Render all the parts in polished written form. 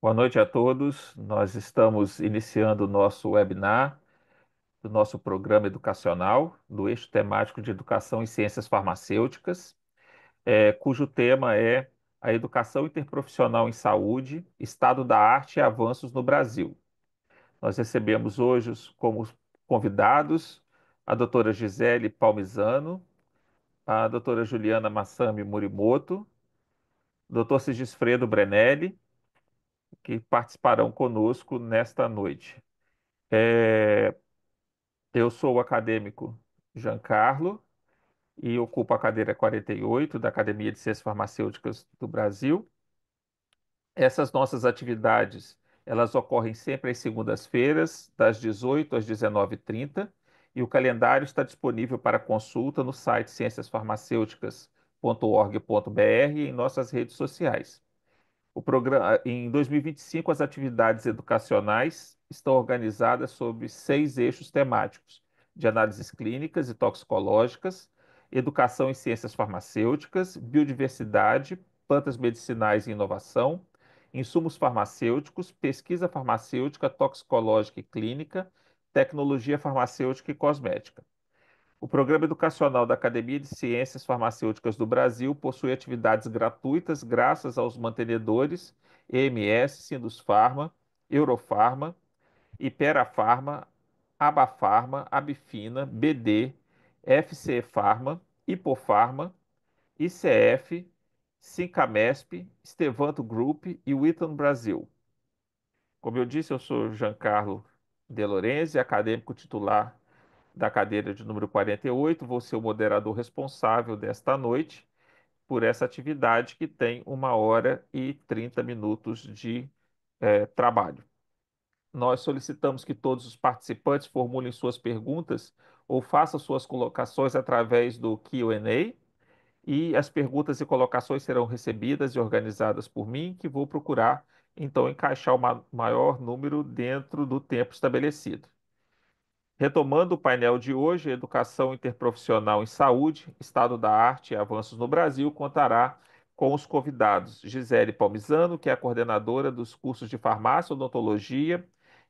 Boa noite a todos. Nós estamos iniciando o nosso webinar do nosso programa educacional do eixo temático de Educação em Ciências Farmacêuticas, cujo tema é a educação interprofissional em saúde, estado da arte e avanços no Brasil. Nós recebemos hoje como convidados a doutora Gisele Palmisano, a doutora Juliana Massami Morimoto, o doutor Sigisfredo Brenelli, que participarão conosco nesta noite. É, Eu sou o acadêmico Giancarlo e ocupo a cadeira 48 da Academia de Ciências Farmacêuticas do Brasil. Essas nossas atividades, elas ocorrem sempre às segundas-feiras, das 18 às 19h30, e o calendário está disponível para consulta no site cienciasfarmacêuticas.org.br e em nossas redes sociais. Em 2025, as atividades educacionais estão organizadas sob 6 eixos temáticos: de análises clínicas e toxicológicas, educação em ciências farmacêuticas, biodiversidade, plantas medicinais e inovação, insumos farmacêuticos, pesquisa farmacêutica, toxicológica e clínica, tecnologia farmacêutica e cosmética. O Programa Educacional da Academia de Ciências Farmacêuticas do Brasil possui atividades gratuitas graças aos mantenedores EMS, Sindusfarma, Eurofarma, Iperafarma, Abafarma, Abifina, BD, FCE Farma, Hipofarma, ICF, Sincamesp, Stevanto Group e Wheaton Brasil. Como eu disse, eu sou Giancarlo De Lorenzi, acadêmico titular da cadeira de número 48. Vou ser o moderador responsável desta noite por essa atividade que tem 1h30 de trabalho. Nós solicitamos que todos os participantes formulem suas perguntas ou façam suas colocações através do Q&A, e as perguntas e colocações serão recebidas e organizadas por mim, que vou procurar então encaixar o maior número dentro do tempo estabelecido. Retomando o painel de hoje, Educação Interprofissional em Saúde, Estado da Arte e Avanços no Brasil, contará com os convidados Gisele Palmisano, que é a coordenadora dos cursos de Farmácia, Odontologia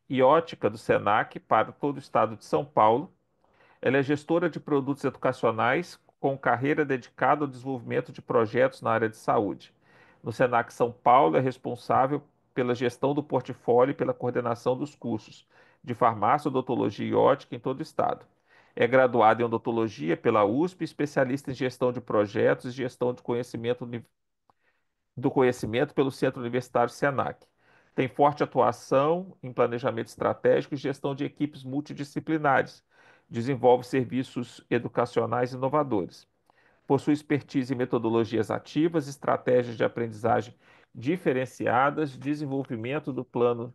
e Ótica do SENAC para todo o estado de São Paulo. Ela é gestora de produtos educacionais com carreira dedicada ao desenvolvimento de projetos na área de saúde. No SENAC São Paulo, é responsável pela gestão do portfólio e pela coordenação dos cursos de farmácia, odontologia e ótica em todo o estado. É graduada em odontologia pela USP, especialista em gestão de projetos e gestão de do conhecimento pelo Centro Universitário SENAC. Tem forte atuação em planejamento estratégico e gestão de equipes multidisciplinares. Desenvolve serviços educacionais inovadores. Possui expertise em metodologias ativas, estratégias de aprendizagem diferenciadas, desenvolvimento do plano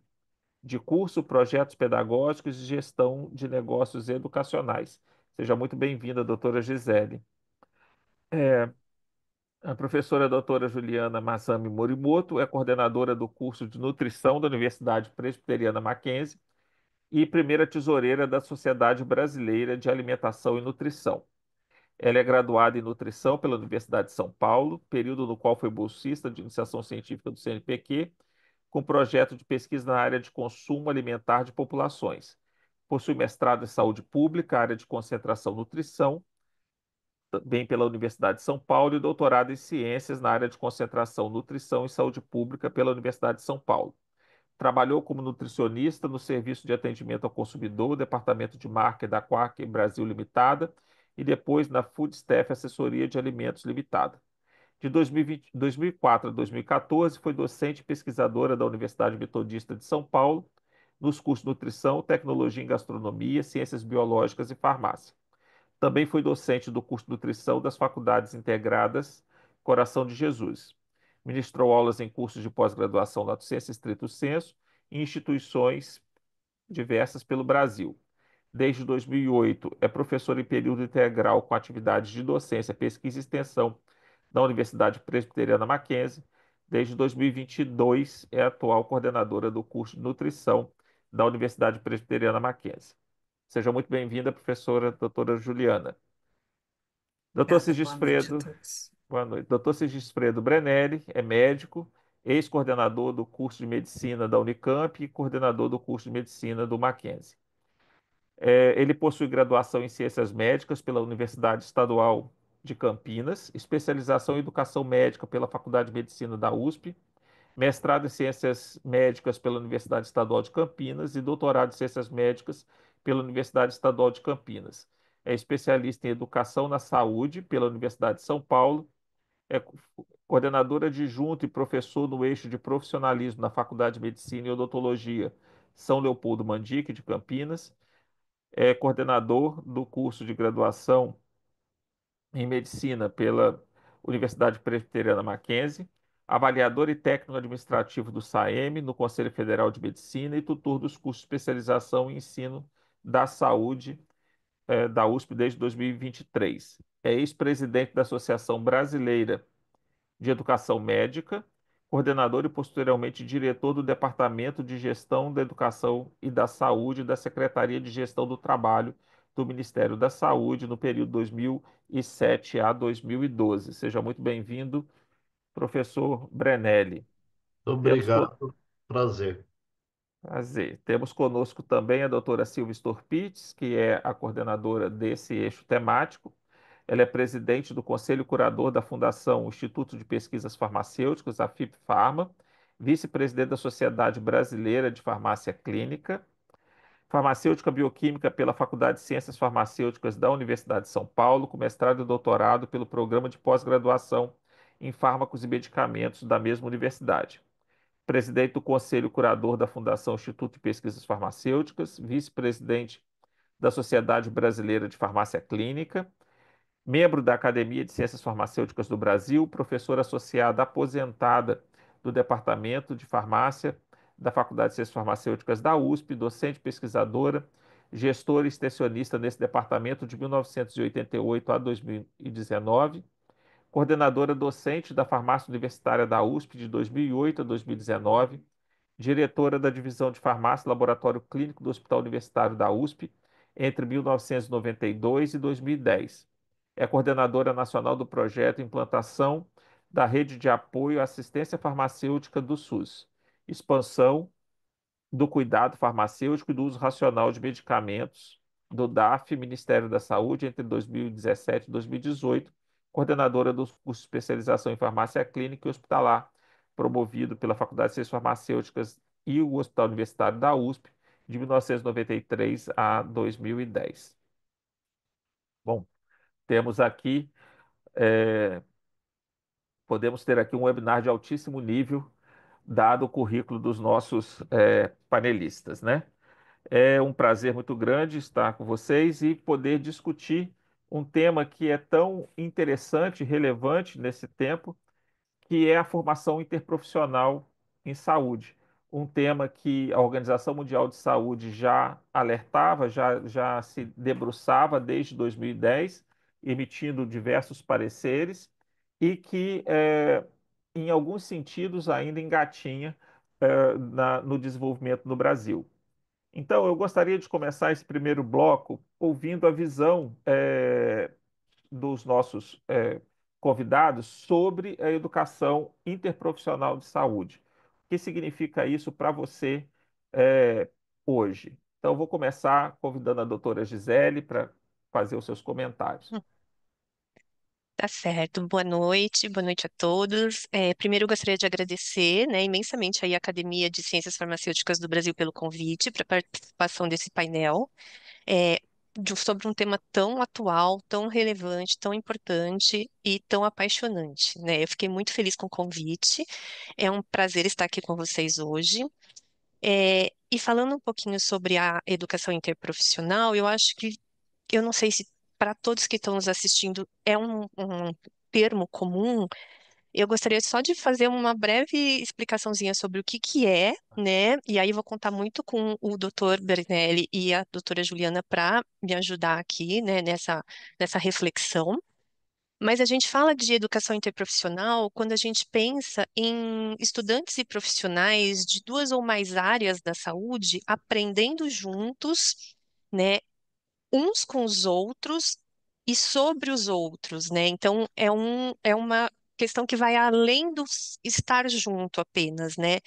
de curso, projetos pedagógicos e gestão de negócios educacionais. Seja muito bem-vinda, doutora Gisele. A professora doutora Juliana Massami Morimoto é coordenadora do curso de nutrição da Universidade Presbiteriana Mackenzie e primeira tesoureira da Sociedade Brasileira de Alimentação e Nutrição. Ela é graduada em nutrição pela Universidade de São Paulo, período no qual foi bolsista de iniciação científica do CNPq, com projeto de pesquisa na área de consumo alimentar de populações. Possui mestrado em saúde pública, área de concentração nutrição, também pela Universidade de São Paulo, e doutorado em ciências na área de concentração nutrição e saúde pública pela Universidade de São Paulo. Trabalhou como nutricionista no Serviço de Atendimento ao Consumidor, Departamento de Marketing da Quaker Brasil Limitada, e depois na Food Staff Assessoria de Alimentos Limitada. De 2004 a 2014, foi docente e pesquisadora da Universidade Metodista de São Paulo, nos cursos de Nutrição, Tecnologia em Gastronomia, Ciências Biológicas e Farmácia. Também foi docente do curso de Nutrição das Faculdades Integradas Coração de Jesus. Ministrou aulas em cursos de pós-graduação na docência estrito sensu em instituições diversas pelo Brasil. Desde 2008, é professor em período integral com atividades de docência, pesquisa e extensão da Universidade Presbiteriana Mackenzie. Desde 2022, é atual coordenadora do curso de nutrição da Universidade Presbiteriana Mackenzie. Seja muito bem-vinda, professora doutora Juliana. Doutor Obrigada, boa noite a Sigisfredo, todos. boa noite. Doutor Sigisfredo Brenelli é médico, ex-coordenador do curso de medicina da Unicamp e coordenador do curso de medicina do Mackenzie. Ele possui graduação em Ciências Médicas pela Universidade Estadual de Campinas, especialização em Educação Médica pela Faculdade de Medicina da USP, mestrado em Ciências Médicas pela Universidade Estadual de Campinas e doutorado em Ciências Médicas pela Universidade Estadual de Campinas. É especialista em Educação na Saúde pela Universidade de São Paulo, é coordenador adjunto e professor no eixo de profissionalismo na Faculdade de Medicina e Odontologia São Leopoldo Mandique, de Campinas, é coordenador do curso de graduação em Medicina pela Universidade Presbiteriana Mackenzie, avaliador e técnico administrativo do SAEM, no Conselho Federal de Medicina e tutor dos cursos de especialização em ensino da saúde da USP desde 2023. É ex-presidente da Associação Brasileira de Educação Médica, coordenador e posteriormente diretor do Departamento de Gestão da Educação e da Saúde da Secretaria de Gestão do Trabalho do Ministério da Saúde no período 2007 a 2012. Seja muito bem-vindo, professor Brenelli. Temos, Obrigado, prazer. prazer. Temos conosco também a doutora Silvia Storpitz, que é a coordenadora desse eixo temático. Ela é presidente do Conselho Curador da Fundação Instituto de Pesquisas Farmacêuticas, a FIP-Farma, vice-presidente da Sociedade Brasileira de Farmácia Clínica, farmacêutica bioquímica pela Faculdade de Ciências Farmacêuticas da Universidade de São Paulo, com mestrado e doutorado pelo Programa de Pós-Graduação em Fármacos e Medicamentos da mesma universidade. Presidente do Conselho Curador da Fundação Instituto de Pesquisas Farmacêuticas, vice-presidente da Sociedade Brasileira de Farmácia Clínica, membro da Academia de Ciências Farmacêuticas do Brasil, professora associada aposentada do Departamento de Farmácia da Faculdade de Ciências Farmacêuticas da USP, docente pesquisadora, gestora e extensionista nesse departamento de 1988 a 2019, coordenadora docente da Farmácia Universitária da USP de 2008 a 2019, diretora da Divisão de Farmácia e Laboratório Clínico do Hospital Universitário da USP entre 1992 e 2010. É coordenadora nacional do projeto Implantação da Rede de Apoio à Assistência Farmacêutica do SUS, expansão do cuidado farmacêutico e do uso racional de medicamentos do DAF, Ministério da Saúde, entre 2017 e 2018, coordenadora do curso de especialização em farmácia clínica e hospitalar, promovido pela Faculdade de Ciências Farmacêuticas e o Hospital Universitário da USP, de 1993 a 2010. Bom, temos aqui, eh, podemos ter aqui um webinar de altíssimo nível, dado o currículo dos nossos panelistas, né? É um prazer muito grande estar com vocês e poder discutir um tema que é tão interessante e relevante nesse tempo, que é a formação interprofissional em saúde. Um tema que a Organização Mundial de Saúde já alertava, já se debruçava desde 2010, emitindo diversos pareceres, e que, em alguns sentidos, ainda engatinha, no desenvolvimento no Brasil. Então, eu gostaria de começar esse primeiro bloco ouvindo a visão dos nossos convidados sobre a educação interprofissional de saúde. O que significa isso para você hoje? Então, eu vou começar convidando a doutora Gisele para fazer os seus comentários. Tá certo. Boa noite a todos. Primeiro, eu gostaria de agradecer, né, imensamente aí a Academia de Ciências Farmacêuticas do Brasil pelo convite para a participação desse painel, é, sobre um tema tão atual, tão relevante, tão importante e tão apaixonante, né? Eu fiquei muito feliz com o convite. É um prazer estar aqui com vocês hoje. E falando um pouquinho sobre a educação interprofissional, eu acho que eu não sei se para todos que estão nos assistindo é um termo comum. Eu gostaria só de fazer uma breve explicaçãozinha sobre o que que é, né? E aí vou contar muito com o Dr. Bernelli e a doutora Juliana para me ajudar aqui, né, nessa reflexão. Mas a gente fala de educação interprofissional quando a gente pensa em estudantes e profissionais de duas ou mais áreas da saúde aprendendo juntos, né, uns com os outros e sobre os outros, né? Então, é uma questão que vai além do estar junto apenas, né?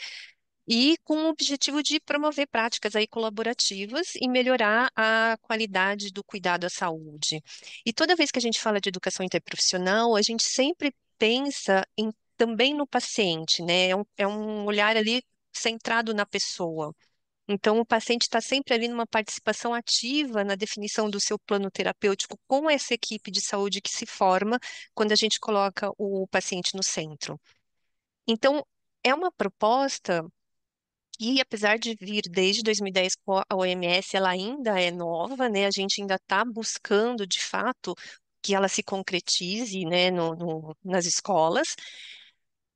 E com o objetivo de promover práticas aí colaborativas e melhorar a qualidade do cuidado à saúde. E toda vez que a gente fala de educação interprofissional, a gente sempre pensa também no paciente, né? É um olhar ali centrado na pessoa. Então, o paciente está sempre ali numa participação ativa na definição do seu plano terapêutico com essa equipe de saúde que se forma quando a gente coloca o paciente no centro. Então, é uma proposta que, apesar de vir desde 2010 com a OMS, ela ainda é nova, né? A gente ainda está buscando, de fato, que ela se concretize, né, nas escolas,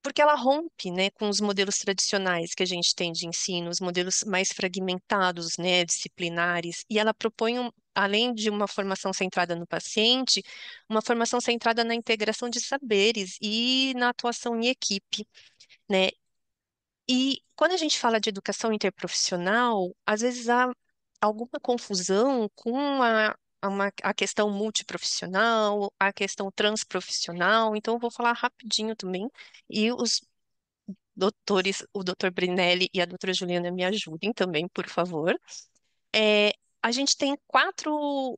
porque ela rompe, né, com os modelos tradicionais que a gente tem de ensino, os modelos mais fragmentados, né, disciplinares, e ela propõe, além de uma formação centrada no paciente, uma formação centrada na integração de saberes e na atuação em equipe, né? E quando a gente fala de educação interprofissional, às vezes há alguma confusão com a questão multiprofissional, a questão transprofissional, então eu vou falar rapidinho também, e os doutores, o doutor Brinelli e a doutora Juliana me ajudem também, por favor. A gente tem quatro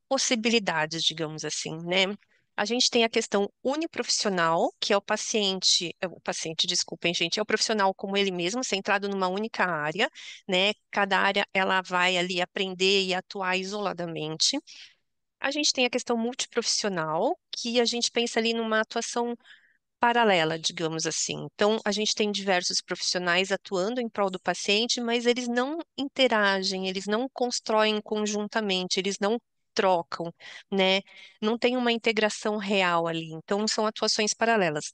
possibilidades, digamos assim, né? A gente tem a questão uniprofissional, que o paciente, desculpem, gente, é o profissional como ele mesmo, centrado numa única área, né? Cada área ela vai ali aprender e atuar isoladamente. A gente tem a questão multiprofissional, que a gente pensa ali numa atuação paralela, digamos assim. Então, a gente tem diversos profissionais atuando em prol do paciente, mas eles não interagem, eles não constroem conjuntamente, eles não trocam, né? Não tem uma integração real ali. Então, são atuações paralelas.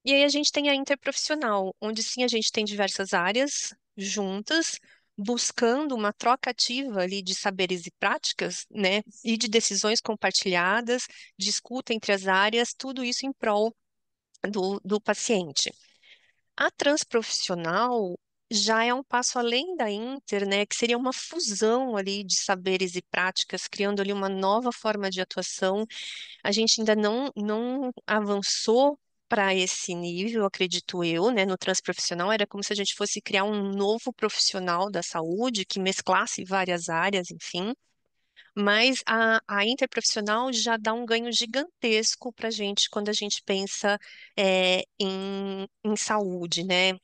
E aí a gente tem a interprofissional, onde sim a gente tem diversas áreas juntas, buscando uma troca ativa ali de saberes e práticas, né? E de decisões compartilhadas, de escuta entre as áreas, tudo isso em prol do paciente. A transprofissional já é um passo além da inter, né, que seria uma fusão ali de saberes e práticas, criando ali uma nova forma de atuação. A gente ainda não avançou para esse nível, acredito eu, né? No transprofissional era como se a gente fosse criar um novo profissional da saúde que mesclasse várias áreas, enfim. Mas a interprofissional já dá um ganho gigantesco para a gente quando a gente pensa em saúde, né?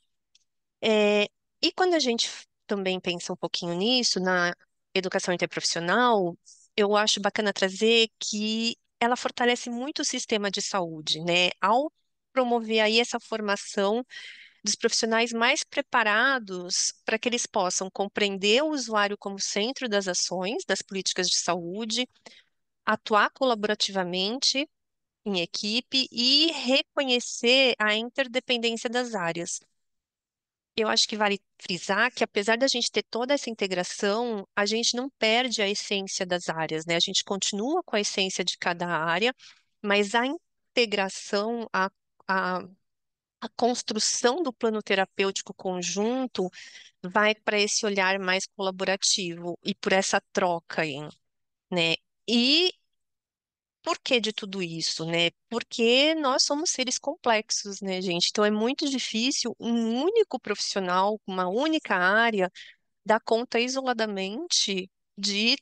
É, e quando a gente também pensa um pouquinho nisso, na educação interprofissional, eu acho bacana trazer que ela fortalece muito o sistema de saúde, né? Ao promover aí essa formação dos profissionais mais preparados para que eles possam compreender o usuário como centro das ações, das políticas de saúde, atuar colaborativamente em equipe e reconhecer a interdependência das áreas. Eu acho que vale frisar que, apesar da gente ter toda essa integração, a gente não perde a essência das áreas, né? A gente continua com a essência de cada área, mas a integração, a, a construção do plano terapêutico conjunto vai para esse olhar mais colaborativo e por essa troca aí, né? E por que de tudo isso, né? Porque nós somos seres complexos, né, gente? Então é muito difícil um único profissional, uma única área, dar conta isoladamente de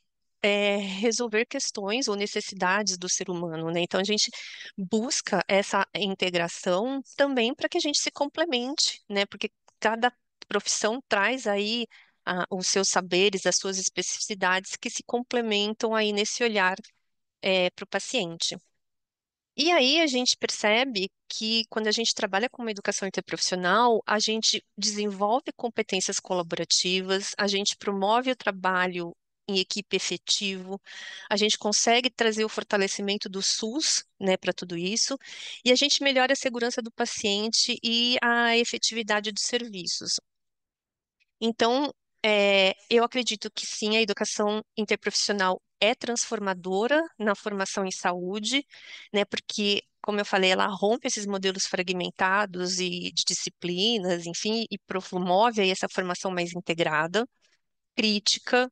resolver questões ou necessidades do ser humano, né? Então a gente busca essa integração também para que a gente se complemente, né? Porque cada profissão traz aí os seus saberes, as suas especificidades que se complementam aí nesse olhar para o paciente. E aí a gente percebe que quando a gente trabalha com uma educação interprofissional, a gente desenvolve competências colaborativas, a gente promove o trabalho em equipe efetivo, a gente consegue trazer o fortalecimento do SUS, né, para tudo isso, e a gente melhora a segurança do paciente e a efetividade dos serviços. Então, eu acredito que sim, a educação interprofissional é transformadora na formação em saúde, né? Porque, como eu falei, ela rompe esses modelos fragmentados e de disciplinas, enfim, e promove aí essa formação mais integrada, crítica,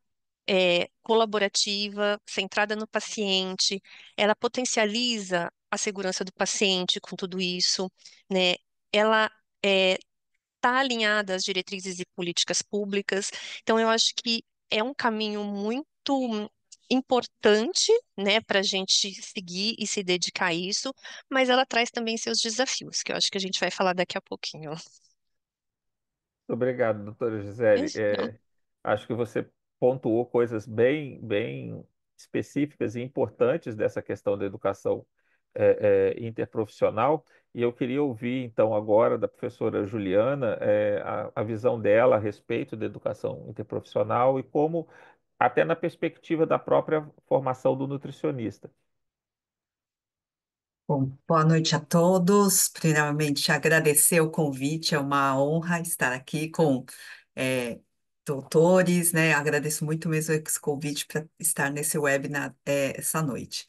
colaborativa, centrada no paciente. Ela potencializa a segurança do paciente com tudo isso, né? Ela está alinhada às diretrizes e políticas públicas. Então, eu acho que é um caminho muito importante, né, para a gente seguir e se dedicar a isso, mas ela traz também seus desafios, que eu acho que a gente vai falar daqui a pouquinho. Obrigado, doutora Gisele. Imagina. Acho que você pontuou coisas bem específicas e importantes dessa questão da educação interprofissional, e eu queria ouvir, então, agora da professora Juliana, a visão dela a respeito da educação interprofissional e como, até na perspectiva da própria formação do nutricionista. Bom, boa noite a todos. Primeiramente, agradecer o convite, é uma honra estar aqui com eh, doutores, né? Agradeço muito mesmo esse convite para estar nesse webinar essa noite.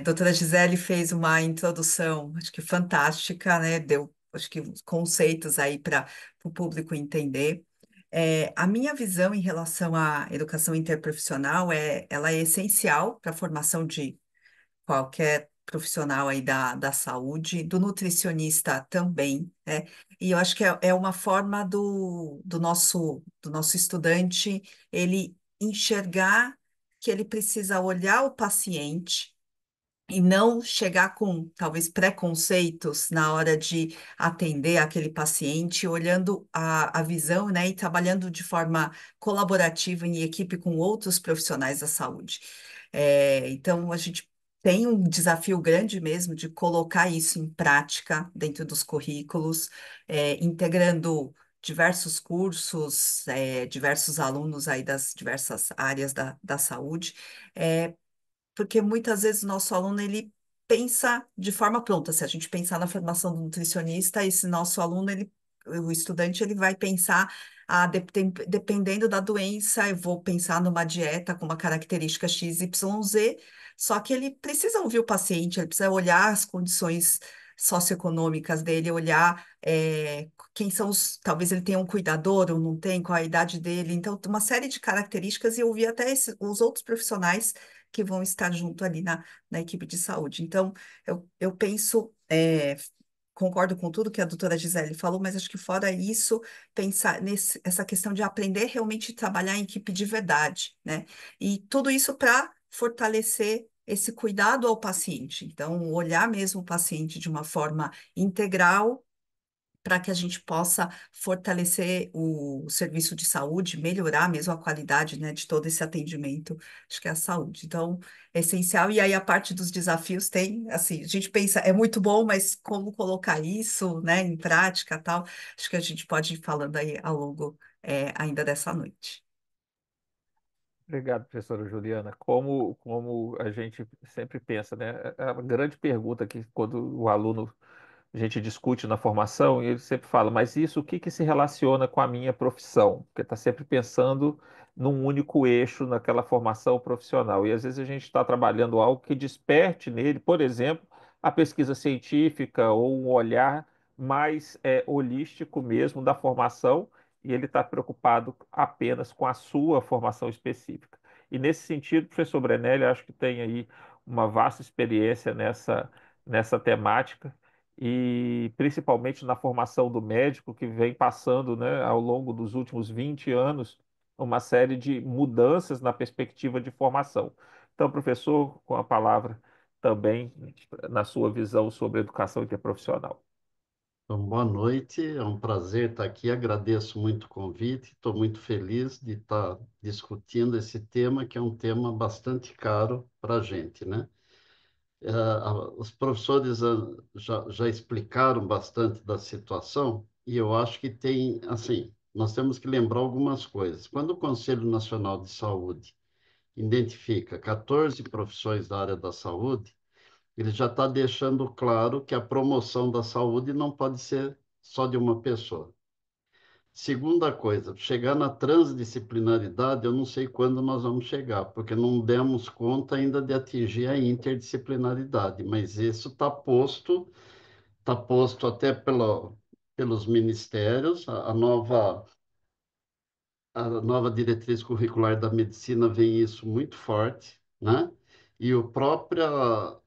Doutora Gisele fez uma introdução, acho que fantástica, né? Deu, acho que, os conceitos aí para o público entender. A minha visão em relação à educação interprofissional ela é essencial para a formação de qualquer profissional aí da saúde, do nutricionista também, né? E eu acho que é uma forma do nosso estudante ele enxergar que ele precisa olhar o paciente e não chegar com talvez preconceitos na hora de atender aquele paciente, olhando a visão, né, e trabalhando de forma colaborativa em equipe com outros profissionais da saúde. Então, a gente tem um desafio grande mesmo de colocar isso em prática dentro dos currículos, integrando diversos cursos, diversos alunos aí das diversas áreas da saúde, porque muitas vezes o nosso aluno ele pensa de forma pronta. Se a gente pensar na formação do nutricionista, esse nosso aluno, o estudante, ele vai pensar, dependendo da doença, eu vou pensar numa dieta com uma característica X, Y, Z, só que ele precisa ouvir o paciente, ele precisa olhar as condições socioeconômicas dele, olhar quem são talvez ele tenha um cuidador ou não tem, qual a idade dele, então, uma série de características e ouvir até os outros profissionais que vão estar junto ali na equipe de saúde. Então, eu penso, concordo com tudo que a doutora Gisele falou, mas acho que fora isso, pensar essa questão de aprender realmente a trabalhar em equipe de verdade, né? E tudo isso para fortalecer esse cuidado ao paciente. Então, olhar mesmo o paciente de uma forma integral para que a gente possa fortalecer o serviço de saúde, melhorar mesmo a qualidade, né, de todo esse atendimento, acho que é a saúde. Então, é essencial. E aí a parte dos desafios tem, assim, a gente pensa, é muito bom, mas como colocar isso, né, em prática, tal, acho que a gente pode ir falando aí ao longo, ainda dessa noite. Obrigado, professora Juliana. Como a gente sempre pensa, né? A grande pergunta que quando o aluno a gente discute na formação, e ele sempre fala, mas isso, o que que se relaciona com a minha profissão? Porque está sempre pensando num único eixo naquela formação profissional. E às vezes a gente está trabalhando algo que desperte nele, por exemplo, a pesquisa científica ou um olhar mais holístico mesmo da formação, e ele está preocupado apenas com a sua formação específica. E nesse sentido, professor Brenelli, acho que tem aí uma vasta experiência nessa temática e principalmente na formação do médico, que vem passando, né, ao longo dos últimos 20 anos, uma série de mudanças na perspectiva de formação. Então, professor, com a palavra também na sua visão sobre educação interprofissional. Então, boa noite, é um prazer estar aqui. Agradeço muito o convite, estou muito feliz de estar discutindo esse tema, que é um tema bastante caro para a gente, né? Os professores já explicaram bastante da situação e eu acho que tem, assim, nós temos que lembrar algumas coisas. Quando o Conselho Nacional de Saúde identifica 14 profissões da área da saúde, ele já está deixando claro que a promoção da saúde não pode ser só de uma pessoa. Segunda coisa, chegar na transdisciplinaridade, eu não sei quando nós vamos chegar, porque não demos conta ainda de atingir a interdisciplinaridade, mas isso está posto até pelos ministérios, a nova diretriz curricular da medicina vem isso muito forte, né? E o próprio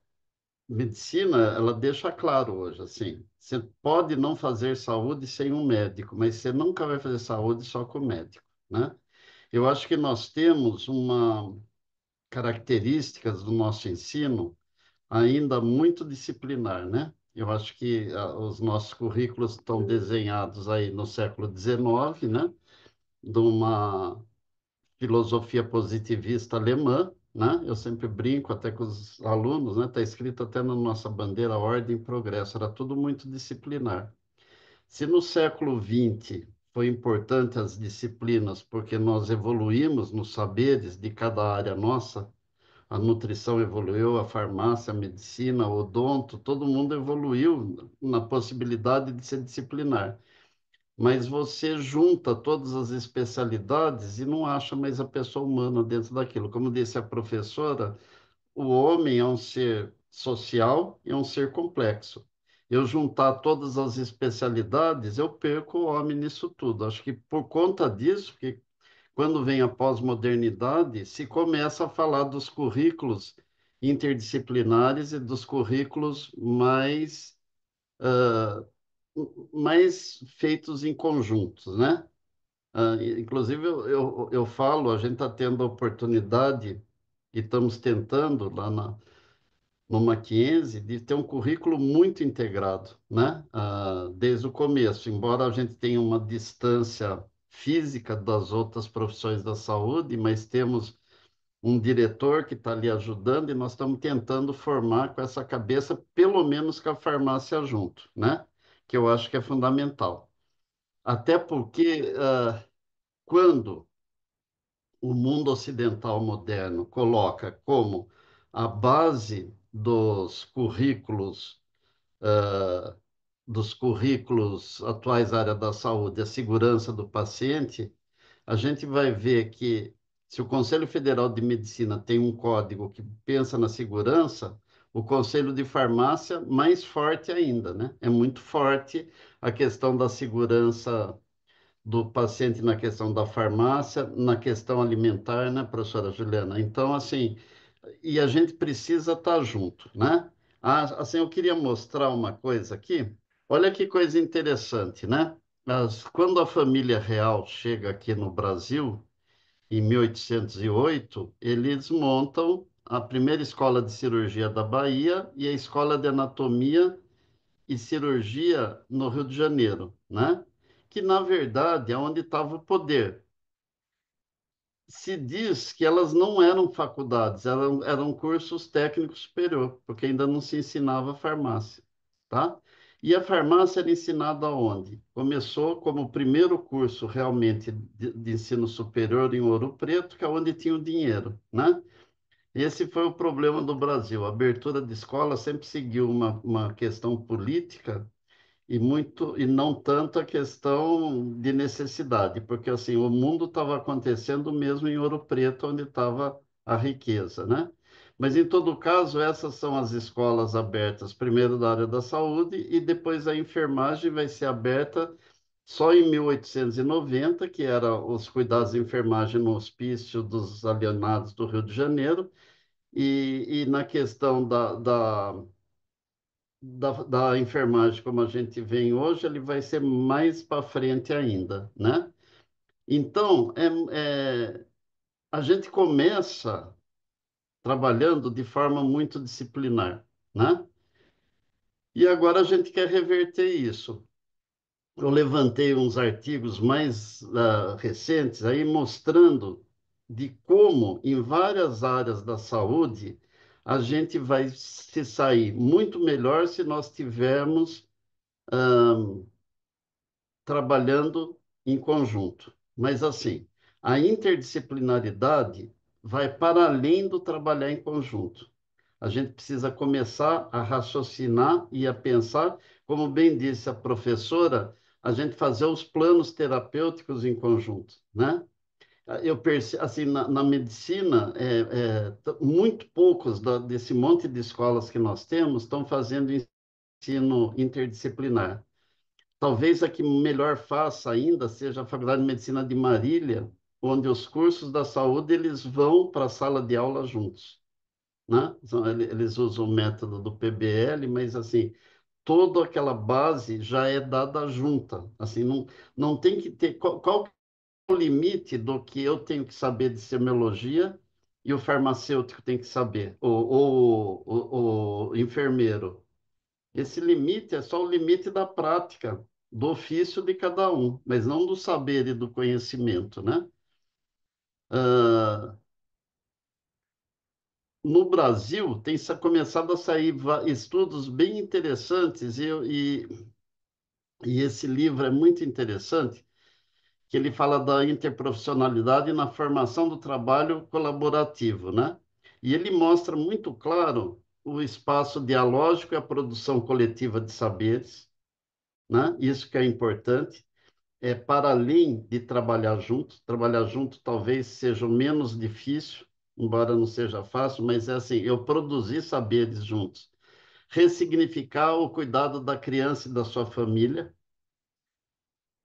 medicina, ela deixa claro hoje, assim, você pode não fazer saúde sem um médico, mas você nunca vai fazer saúde só com o médico, né? Eu acho que nós temos uma características do nosso ensino ainda muito disciplinar, né? Eu acho que os nossos currículos estão desenhados aí no século XIX, né? De uma filosofia positivista alemã, né? Eu sempre brinco até com os alunos, né? Está escrito até na nossa bandeira ordem e progresso, era tudo muito disciplinar. Se no século XX foi importante as disciplinas porque nós evoluímos nos saberes de cada área nossa, a nutrição evoluiu, a farmácia, a medicina, o odonto, todo mundo evoluiu na possibilidade de ser disciplinar. Mas você junta todas as especialidades e não acha mais a pessoa humana dentro daquilo. Como disse a professora, o homem é um ser social e é um ser complexo. Eu juntar todas as especialidades, eu perco o homem nisso tudo. Acho que por conta disso, que quando vem a pós-modernidade, se começa a falar dos currículos interdisciplinares e dos currículos mais feitos em conjuntos, né? Inclusive, eu falo, a gente está tendo a oportunidade e estamos tentando lá no Mackenzie de ter um currículo muito integrado, né? Desde o começo, embora a gente tenha uma distância física das outras profissões da saúde, mas temos um diretor que está ali ajudando e nós estamos tentando formar com essa cabeça, pelo menos com a farmácia junto, né? Que eu acho que é fundamental. Até porque quando o mundo ocidental moderno coloca como a base dos currículos atuais da área da saúde, a segurança do paciente, a gente vai ver que se o Conselho Federal de Medicina tem um código que pensa na segurança, o Conselho de Farmácia mais forte ainda, né? É muito forte a questão da segurança do paciente na questão da farmácia, na questão alimentar, né, professora Juliana? Então, assim, e a gente precisa estar junto, né? Assim, eu queria mostrar uma coisa aqui. Olha que coisa interessante, né? Quando a família real chega aqui no Brasil, em 1808, eles montam a primeira escola de cirurgia da Bahia e a escola de anatomia e cirurgia no Rio de Janeiro, né? Que, na verdade, é onde estava o poder. Se diz que elas não eram faculdades, eram cursos técnicos superior, porque ainda não se ensinava farmácia, tá? E a farmácia era ensinada onde? Começou como o primeiro curso realmente de ensino superior em Ouro Preto, que é onde tinha o dinheiro, né? Esse foi o problema do Brasil. A abertura de escola sempre seguiu uma questão política e não tanto a questão de necessidade, porque assim o mundo estava acontecendo mesmo em Ouro Preto, onde estava a riqueza, né? Mas em todo caso, essas são as escolas abertas, primeiro da área da saúde e depois a enfermagem vai ser aberta só em 1890, que era os cuidados de enfermagem no hospício dos alienados do Rio de Janeiro, e na questão da enfermagem, como a gente vê hoje, ele vai ser mais para frente ainda, né? Então, a gente começa trabalhando de forma muito disciplinar, né? E agora a gente quer reverter isso. Eu levantei uns artigos mais recentes aí mostrando de como, em várias áreas da saúde, a gente vai se sair muito melhor se nós tivermos trabalhando em conjunto. Mas, assim, a interdisciplinaridade vai para além do trabalhar em conjunto. A gente precisa começar a raciocinar e a pensar, como bem disse a professora, a gente fazer os planos terapêuticos em conjunto, né? Eu percebo, assim, na medicina, muito poucos desse monte de escolas que nós temos estão fazendo ensino interdisciplinar. Talvez a que melhor faça ainda seja a Faculdade de Medicina de Marília, onde os cursos da saúde eles vão para a sala de aula juntos. né? Eles usam o método do PBL, mas assim, toda aquela base já é dada junta. Assim, não tem que ter. Qual que é o limite do que eu tenho que saber de semiologia e o farmacêutico tem que saber, o enfermeiro? Esse limite é só o limite da prática, do ofício de cada um, mas não do saber e do conhecimento, né? Ah, no Brasil, tem começado a sair estudos bem interessantes, e esse livro é muito interessante, que ele fala da interprofissionalidade na formação do trabalho colaborativo, né? E ele mostra muito claro o espaço dialógico e a produção coletiva de saberes, né? Isso que é importante. É para além de trabalhar junto talvez seja o menos difícil, embora não seja fácil, mas é assim, eu produzir saberes juntos. Ressignificar o cuidado da criança e da sua família,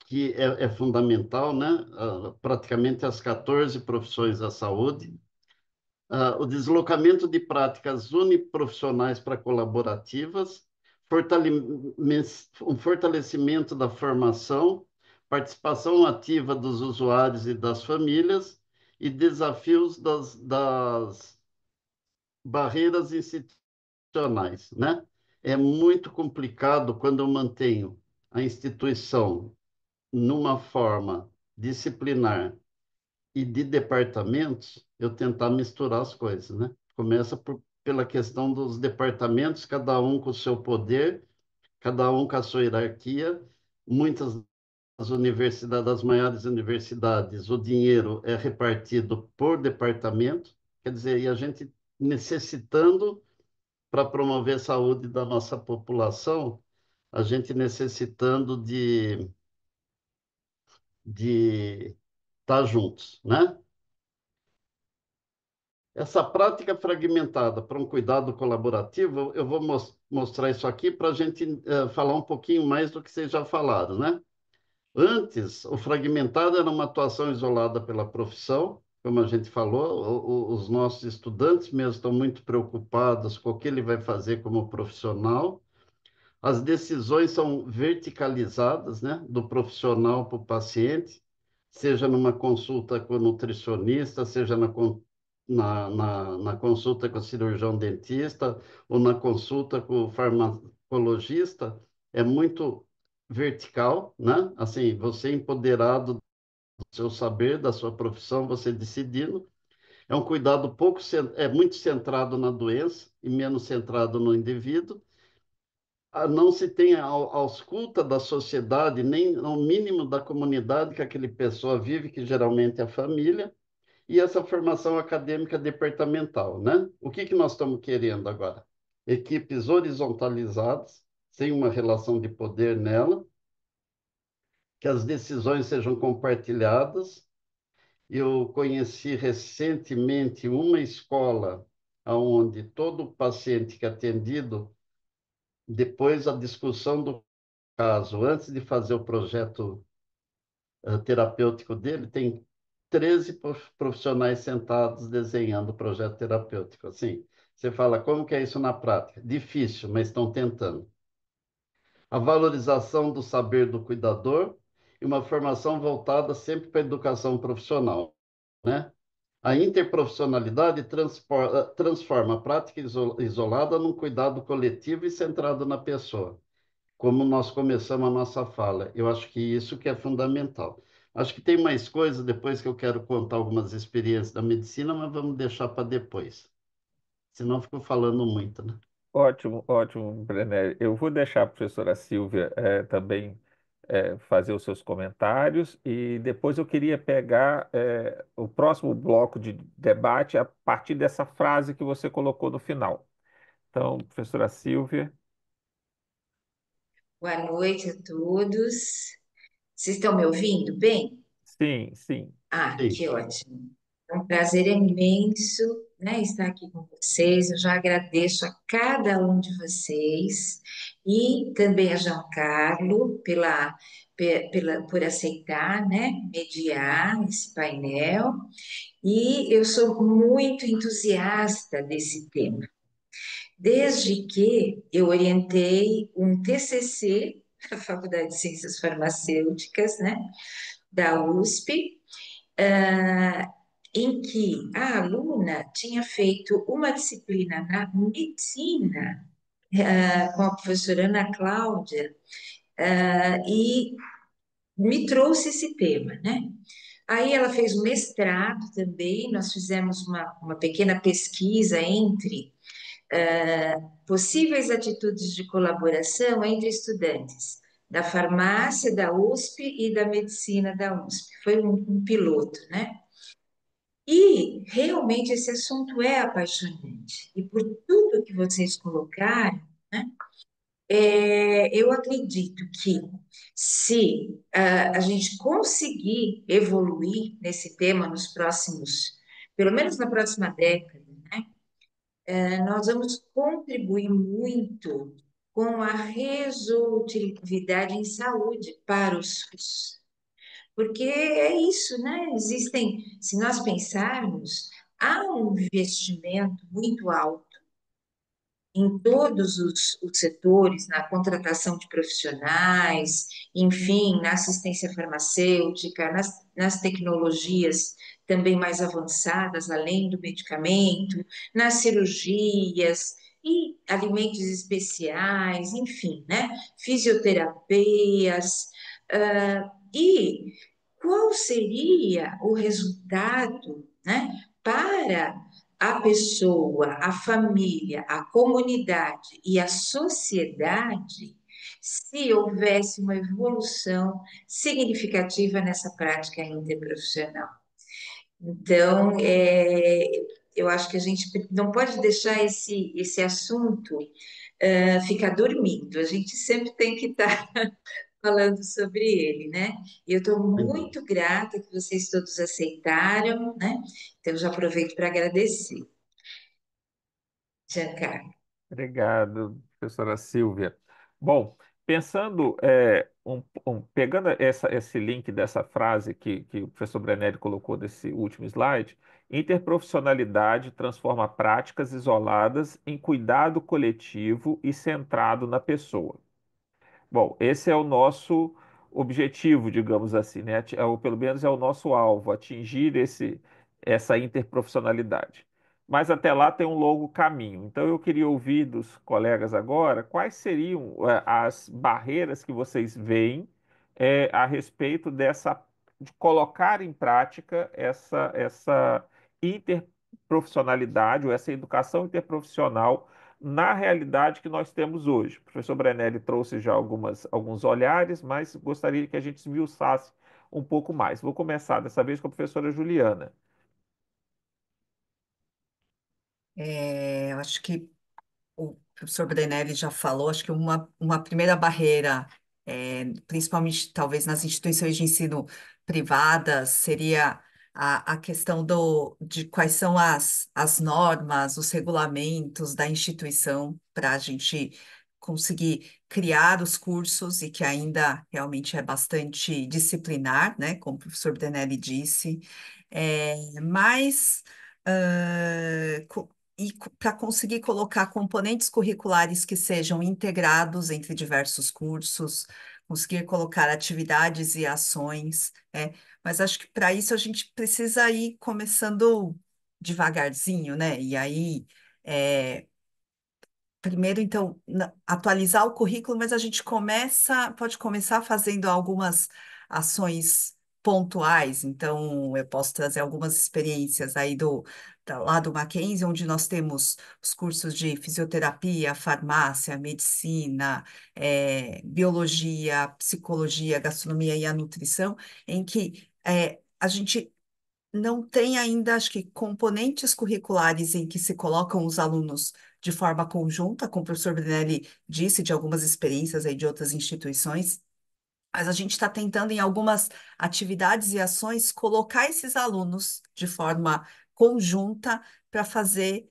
que é fundamental, né? Praticamente as 14 profissões da saúde. O deslocamento de práticas uniprofissionais para colaborativas, um fortalecimento da formação, participação ativa dos usuários e das famílias e desafios das barreiras institucionais, né? É muito complicado quando eu mantenho a instituição numa forma disciplinar e de departamentos, eu tentar misturar as coisas, né? Começa pela questão dos departamentos, cada um com o seu poder, cada um com a sua hierarquia. Muitas das universidades, das maiores universidades, o dinheiro é repartido por departamento, quer dizer, e a gente necessitando para promover a saúde da nossa população, a gente necessitando de estar juntos, né? Essa prática fragmentada para um cuidado colaborativo, eu vou mostrar isso aqui para a gente falar um pouquinho mais do que vocês já falaram, né? Antes, o fragmentado era uma atuação isolada pela profissão, como a gente falou, os nossos estudantes mesmo estão muito preocupados com o que ele vai fazer como profissional. As decisões são verticalizadas, né, do profissional para o paciente, seja numa consulta com o nutricionista, seja na consulta com o cirurgião dentista ou na consulta com o farmacologista, é muito vertical, né? Assim, você empoderado do seu saber, da sua profissão, você decidindo. É um cuidado é muito centrado na doença e menos centrado no indivíduo. Não se tem a ausculta da sociedade, nem ao mínimo da comunidade que aquele pessoa vive, que geralmente é a família, e essa formação acadêmica departamental, né? O que que nós estamos querendo agora? Equipes horizontalizadas, sem uma relação de poder nela, que as decisões sejam compartilhadas. Eu conheci recentemente uma escola onde todo paciente que é atendido, depois da discussão do caso, antes de fazer o projeto terapêutico dele, tem 13 profissionais sentados desenhando o projeto terapêutico. Assim, você fala, como que é isso na prática? Difícil, mas estão tentando. A valorização do saber do cuidador e uma formação voltada sempre para a educação profissional, né? A interprofissionalidade transforma a prática isolada num cuidado coletivo e centrado na pessoa, como nós começamos a nossa fala. Eu acho que isso que é fundamental. Acho que tem mais coisas depois que eu quero contar algumas experiências da medicina, mas vamos deixar para depois. Senão eu fico falando muito, né? Ótimo, ótimo, Brené. Eu vou deixar a professora Silvia também fazer os seus comentários e depois eu queria pegar o próximo bloco de debate a partir dessa frase que você colocou no final. Então, professora Silvia. Boa noite a todos. Vocês estão me ouvindo bem? Sim, sim. Ah, Sim. que ótimo. É um prazer imenso, né, estar aqui com vocês. Eu já agradeço a cada um de vocês e também a Giancarlo por aceitar, né, mediar esse painel. E eu sou muito entusiasta desse tema, desde que eu orientei um TCC na Faculdade de Ciências Farmacêuticas, né, da USP, ah, em que a aluna tinha feito uma disciplina na medicina, com a professora Ana Cláudia, e me trouxe esse tema, né? Aí ela fez um mestrado também, nós fizemos uma pequena pesquisa entre possíveis atitudes de colaboração entre estudantes da farmácia da USP e da medicina da USP. Foi um piloto, né? E realmente esse assunto é apaixonante. E por tudo que vocês colocaram, né? Eu acredito que se a gente conseguir evoluir nesse tema nos próximos, pelo menos na próxima década, nós vamos contribuir muito com a resolutividade em saúde para os SUS. Porque é isso, né? Existem, se nós pensarmos, há um investimento muito alto em todos os setores, na contratação de profissionais, enfim, na assistência farmacêutica, nas tecnologias também mais avançadas, além do medicamento, nas cirurgias e alimentos especiais, enfim, né? Fisioterapias. E qual seria o resultado, né, para a pessoa, a família, a comunidade e a sociedade se houvesse uma evolução significativa nessa prática interprofissional? Então, eu acho que a gente não pode deixar esse assunto ficar dormindo, a gente sempre tem que estar falando sobre ele, né? E eu estou Sim. muito grata que vocês todos aceitaram, né? Então, já aproveito para agradecer. Giancarlo. Obrigado, professora Silvia. Bom, pensando, pegando esse link dessa frase que o professor Brenner colocou desse último slide, interprofissionalidade transforma práticas isoladas em cuidado coletivo e centrado na pessoa. Bom, esse é o nosso objetivo, digamos assim, né? Ou pelo menos é o nosso alvo, atingir essa interprofissionalidade. Mas até lá tem um longo caminho. Então eu queria ouvir dos colegas agora quais seriam as barreiras que vocês veem a respeito de colocar em prática essa interprofissionalidade ou essa educação interprofissional na realidade que nós temos hoje. O professor Brenelli trouxe já alguns olhares, mas gostaria que a gente esmiuçasse um pouco mais. Vou começar dessa vez com a professora Juliana. Eu acho que o professor Brenelli já falou, acho que uma primeira barreira, principalmente talvez nas instituições de ensino privadas, seria a questão de quais são as normas, os regulamentos da instituição para a gente conseguir criar os cursos e que ainda realmente é bastante disciplinar, né, como o professor Brenelli disse, mas e para conseguir colocar componentes curriculares que sejam integrados entre diversos cursos, conseguir colocar atividades e ações, mas acho que para isso a gente precisa ir começando devagarzinho, né? E aí, é, primeiro, então, atualizar o currículo, mas a gente pode começar fazendo algumas ações pontuais. Então, eu posso trazer algumas experiências aí lá do Mackenzie, onde nós temos os cursos de fisioterapia, farmácia, medicina, biologia, psicologia, gastronomia e a nutrição, em que a gente não tem ainda, acho que, componentes curriculares em que se colocam os alunos de forma conjunta, como o professor Brinelli disse, de algumas experiências aí de outras instituições, mas a gente está tentando, em algumas atividades e ações, colocar esses alunos de forma conjunta para fazer,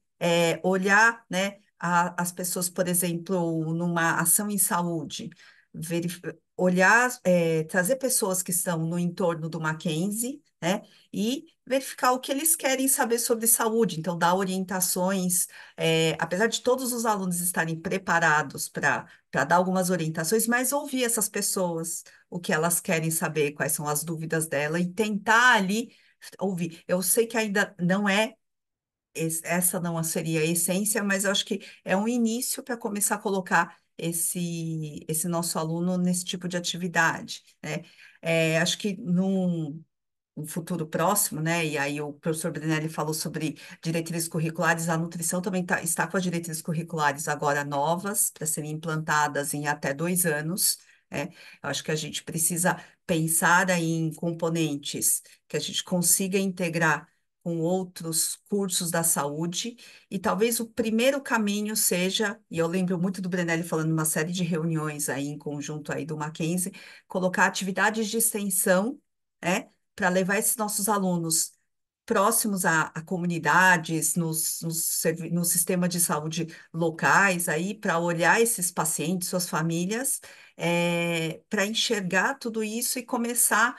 olhar, né, as pessoas, por exemplo, numa ação em saúde, olhar, trazer pessoas que estão no entorno do Mackenzie, né? E verificar o que eles querem saber sobre saúde. Então, dar orientações, apesar de todos os alunos estarem preparados para dar algumas orientações, mas ouvir essas pessoas, o que elas querem saber, quais são as dúvidas dela, e tentar ali ouvir. Eu sei que ainda não é essa não seria a essência, mas eu acho que é um início para começar a colocar esse nosso aluno nesse tipo de atividade, né? Acho que um futuro próximo, né? E aí o professor Brinelli falou sobre diretrizes curriculares, a nutrição também está com as diretrizes curriculares agora novas, para serem implantadas em até 2 anos. Eu acho que a gente precisa pensar aí em componentes que a gente consiga integrar com outros cursos da saúde, e talvez o primeiro caminho seja, e eu lembro muito do Brenelli falando uma série de reuniões aí em conjunto aí do Mackenzie, colocar atividades de extensão, para levar esses nossos alunos próximos a comunidades, no sistema de saúde locais, aí, para olhar esses pacientes, suas famílias, para enxergar tudo isso e começar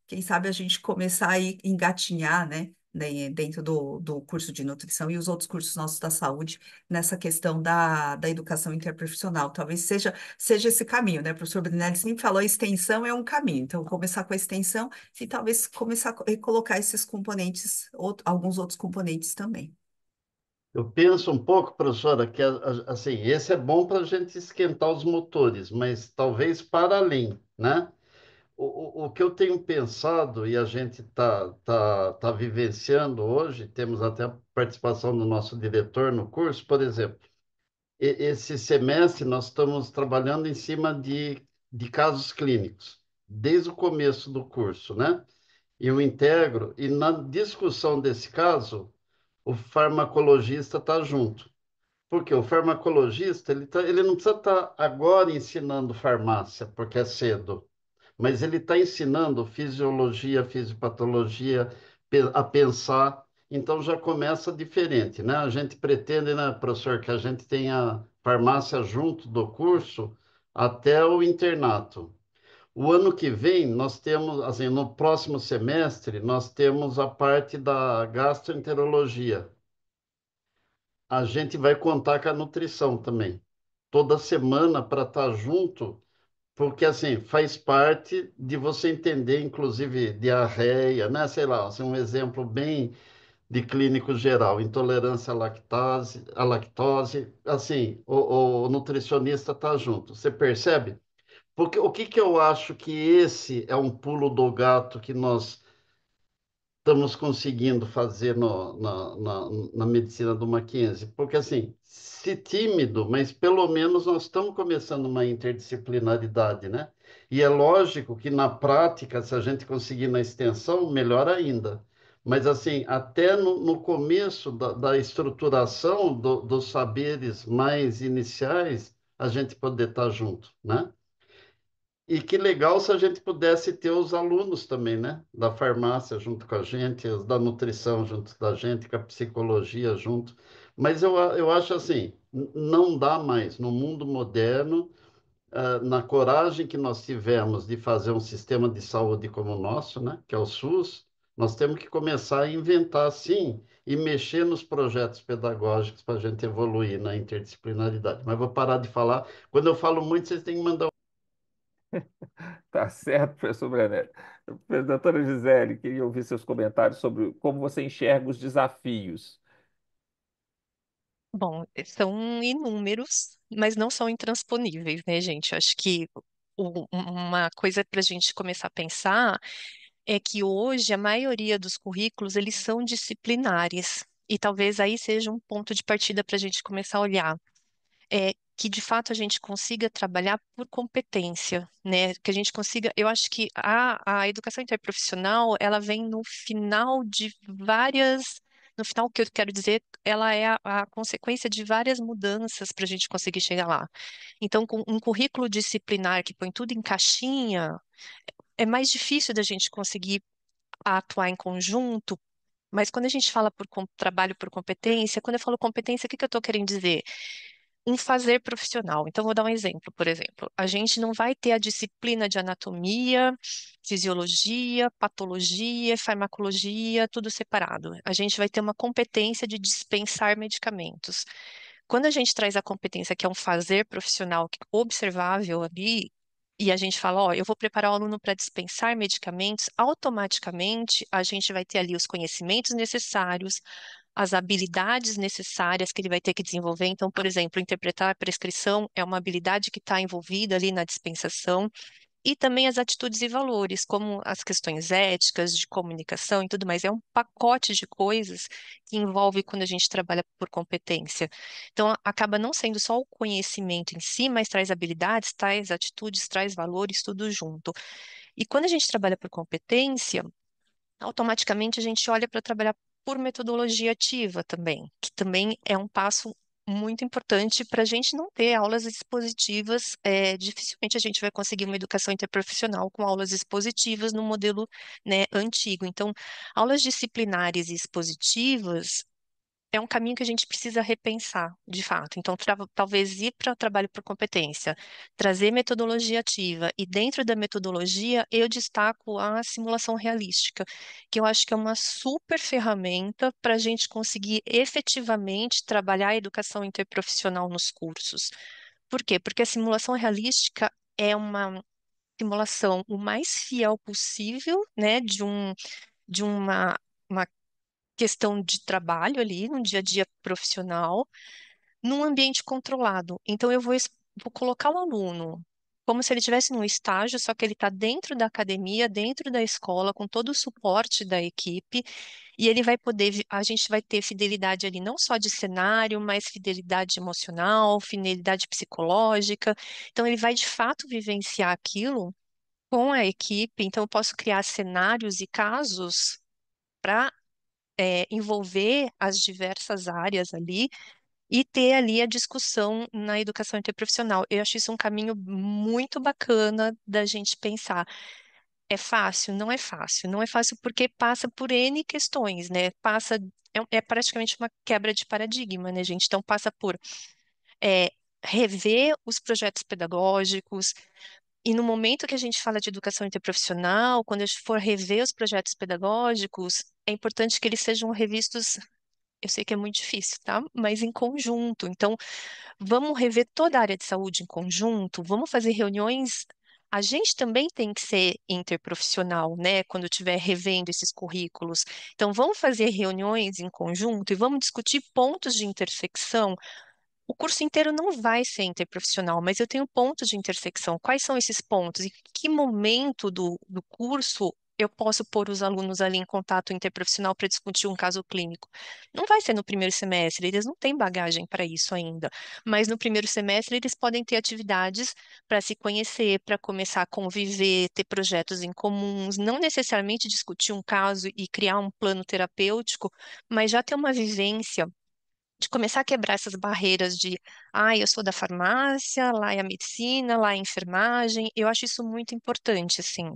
quem sabe a gente começar a engatinhar, né, dentro do curso de nutrição e os outros cursos nossos da saúde, nessa questão da educação interprofissional. Talvez seja esse caminho, né? O professor Brinelli sempre falou, a extensão é um caminho. Então, começar com a extensão e talvez começar a colocar esses componentes, alguns outros componentes também. Eu penso um pouco, professora, que assim, esse é bom para a gente esquentar os motores, mas talvez para além, né? O que eu tenho pensado e a gente tá vivenciando hoje, temos até a participação do nosso diretor no curso, por exemplo, esse semestre nós estamos trabalhando em cima de casos clínicos, desde o começo do curso, né? Eu integro, e na discussão desse caso, o farmacologista está junto. Porque o farmacologista, ele não precisa estar agora ensinando farmácia, porque é cedo, mas ele está ensinando fisiologia, fisiopatologia, a pensar, então já começa diferente, né? A gente pretende, né, professor, que a gente tenha farmácia junto do curso até o internato. O ano que vem, nós temos, assim, no próximo semestre, nós temos a parte da gastroenterologia. A gente vai contar com a nutrição também. Toda semana para estar junto, porque assim, faz parte de você entender, inclusive, diarreia, né? Sei lá, assim, um exemplo bem de clínico geral, intolerância à lactose, assim, o nutricionista está junto. Você percebe? Porque o que que eu acho que esse é um pulo do gato que nós estamos conseguindo fazer na medicina do Mackenzie? Porque, assim, se tímido, mas pelo menos nós estamos começando uma interdisciplinaridade, né? E é lógico que na prática, se a gente conseguir na extensão, melhor ainda. Mas, assim, até no começo da estruturação dos saberes mais iniciais, a gente poder estar junto, né? E que legal se a gente pudesse ter os alunos também, né? Da farmácia junto com a gente, os da nutrição junto da gente, com a psicologia junto. Mas eu acho assim, não dá mais. No mundo moderno, na coragem que nós tivemos de fazer um sistema de saúde como o nosso, né? Que é o SUS, nós temos que começar a inventar, sim, e mexer nos projetos pedagógicos para a gente evoluir na interdisciplinaridade. Mas vou parar de falar. Quando eu falo muito, vocês têm que mandar. Tá certo, professor Brenner. Doutora Gisele, queria ouvir seus comentários sobre como você enxerga os desafios. Bom, são inúmeros, mas não são intransponíveis, né, gente? Acho que uma coisa para a gente começar a pensar é que hoje a maioria dos currículos eles são disciplinares e talvez aí seja um ponto de partida para a gente começar a olhar que de fato a gente consiga trabalhar por competência, né? Que a gente consiga. Eu acho que a educação interprofissional ela vem no final de várias. No final, o que eu quero dizer, ela é a consequência de várias mudanças para a gente conseguir chegar lá. Então, com um currículo disciplinar que põe tudo em caixinha, é mais difícil da gente conseguir atuar em conjunto. Mas quando a gente fala trabalho por competência, quando eu falo competência, o que que eu estou querendo dizer? um fazer profissional. Então, vou dar um exemplo, por exemplo. A gente não vai ter a disciplina de anatomia, fisiologia, patologia, farmacologia, tudo separado. A gente vai ter uma competência de dispensar medicamentos. Quando a gente traz a competência que é um fazer profissional observável ali, e a gente fala, ó, eu vou preparar o aluno para dispensar medicamentos, automaticamente a gente vai ter ali os conhecimentos necessários, as habilidades necessárias que ele vai ter que desenvolver. Então, por exemplo, interpretar a prescrição é uma habilidade que está envolvida ali na dispensação. E também as atitudes e valores, como as questões éticas, de comunicação e tudo mais. É um pacote de coisas que envolve quando a gente trabalha por competência. Então, acaba não sendo só o conhecimento em si, mas traz habilidades, traz atitudes, traz valores, tudo junto. E quando a gente trabalha por competência, automaticamente a gente olha para trabalhar por metodologia ativa também, que também é um passo muito importante para a gente não ter aulas expositivas. Dificilmente a gente vai conseguir uma educação interprofissional com aulas expositivas no modelo, né, antigo. Então, aulas disciplinares e expositivas é um caminho que a gente precisa repensar, de fato. Então, talvez ir para o trabalho por competência, trazer metodologia ativa, e dentro da metodologia eu destaco a simulação realística, que eu acho que é uma super ferramenta para a gente conseguir efetivamente trabalhar a educação interprofissional nos cursos. Por quê? Porque a simulação realística é uma simulação o mais fiel possível, né, de uma questão de trabalho ali, no dia a dia profissional, num ambiente controlado. Então, vou colocar o aluno como se ele estivesse num estágio, só que ele está dentro da academia, dentro da escola, com todo o suporte da equipe, e ele vai poder, a gente vai ter fidelidade ali, não só de cenário, mas fidelidade emocional, fidelidade psicológica. Então, ele vai de fato vivenciar aquilo com a equipe, então eu posso criar cenários e casos para envolver as diversas áreas ali e ter ali a discussão na educação interprofissional. Eu acho isso um caminho muito bacana da gente pensar. É fácil? Não é fácil. Não é fácil porque passa por N questões, né? É praticamente uma quebra de paradigma, né, gente? Então passa por é, rever os projetos pedagógicos. E no momento que a gente fala de educação interprofissional, quando a gente for rever os projetos pedagógicos, é importante que eles sejam revistos. Eu sei que é muito difícil, tá? Mas em conjunto. Então, vamos rever toda a área de saúde em conjunto, vamos fazer reuniões. A gente também tem que ser interprofissional, né? Quando estiver revendo esses currículos. Então, vamos fazer reuniões em conjunto e vamos discutir pontos de intersecção. O curso inteiro não vai ser interprofissional, mas eu tenho pontos de intersecção. Quais são esses pontos? Em que momento do curso eu posso pôr os alunos ali em contato interprofissional para discutir um caso clínico? Não vai ser no primeiro semestre, eles não têm bagagem para isso ainda. Mas no primeiro semestre eles podem ter atividades para se conhecer, para começar a conviver, ter projetos em comuns, não necessariamente discutir um caso e criar um plano terapêutico, mas já ter uma vivência de começar a quebrar essas barreiras de, eu sou da farmácia, lá é a medicina, lá é a enfermagem. Eu acho isso muito importante, assim.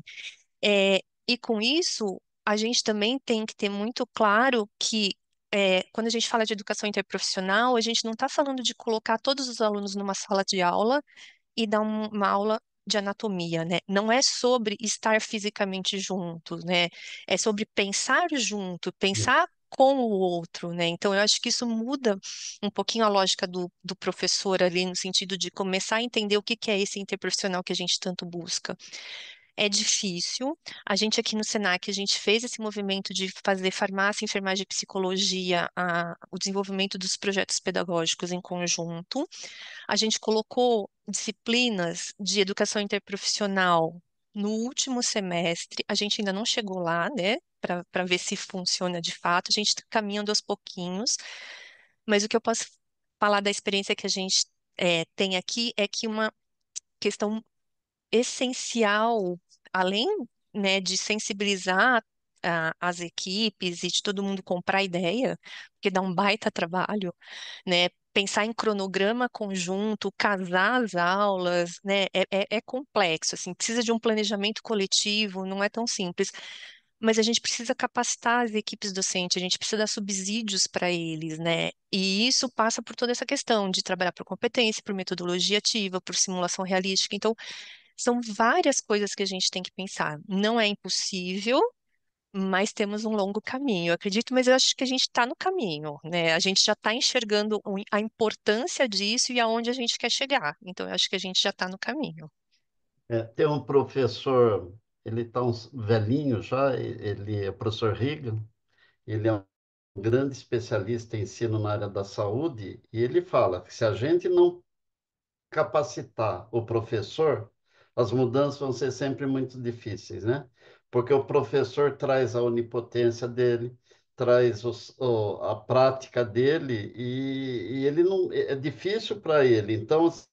E com isso, a gente também tem que ter muito claro que quando a gente fala de educação interprofissional, a gente não está falando de colocar todos os alunos numa sala de aula e dar uma aula de anatomia, né? Não é sobre estar fisicamente juntos, né? É sobre pensar junto, pensar com o outro, né? Então, eu acho que isso muda um pouquinho a lógica do professor ali, no sentido de começar a entender o que que é esse interprofissional que a gente tanto busca. É difícil. A gente aqui no Senac, a gente fez esse movimento de fazer farmácia, enfermagem e psicologia, o desenvolvimento dos projetos pedagógicos em conjunto. A gente colocou disciplinas de educação interprofissional no último semestre. A gente ainda não chegou lá, né, para ver se funciona de fato. A gente está caminhando aos pouquinhos, mas o que eu posso falar da experiência que a gente tem aqui é que uma questão essencial, além, né, de sensibilizar as equipes e de todo mundo comprar ideia, porque dá um baita trabalho, né? Pensar em cronograma conjunto, casar as aulas, né? É complexo, assim, precisa de um planejamento coletivo, não é tão simples. mas a gente precisa capacitar as equipes docentes, a gente precisa dar subsídios para eles, né? E isso passa por toda essa questão de trabalhar por competência, por metodologia ativa, por simulação realística. Então, são várias coisas que a gente tem que pensar. Não é impossível, mas temos um longo caminho, eu acredito, mas eu acho que a gente está no caminho, né? A gente já está enxergando a importância disso e aonde a gente quer chegar. Então, eu acho que a gente já está no caminho. Tem um professor, ele está um velhinho já, ele é o professor Regan, ele é um grande especialista em ensino na área da saúde, e ele fala que se a gente não capacitar o professor, as mudanças vão ser sempre muito difíceis, né? Porque o professor traz a onipotência dele, traz a prática dele, e ele não é difícil para ele. Então, assim,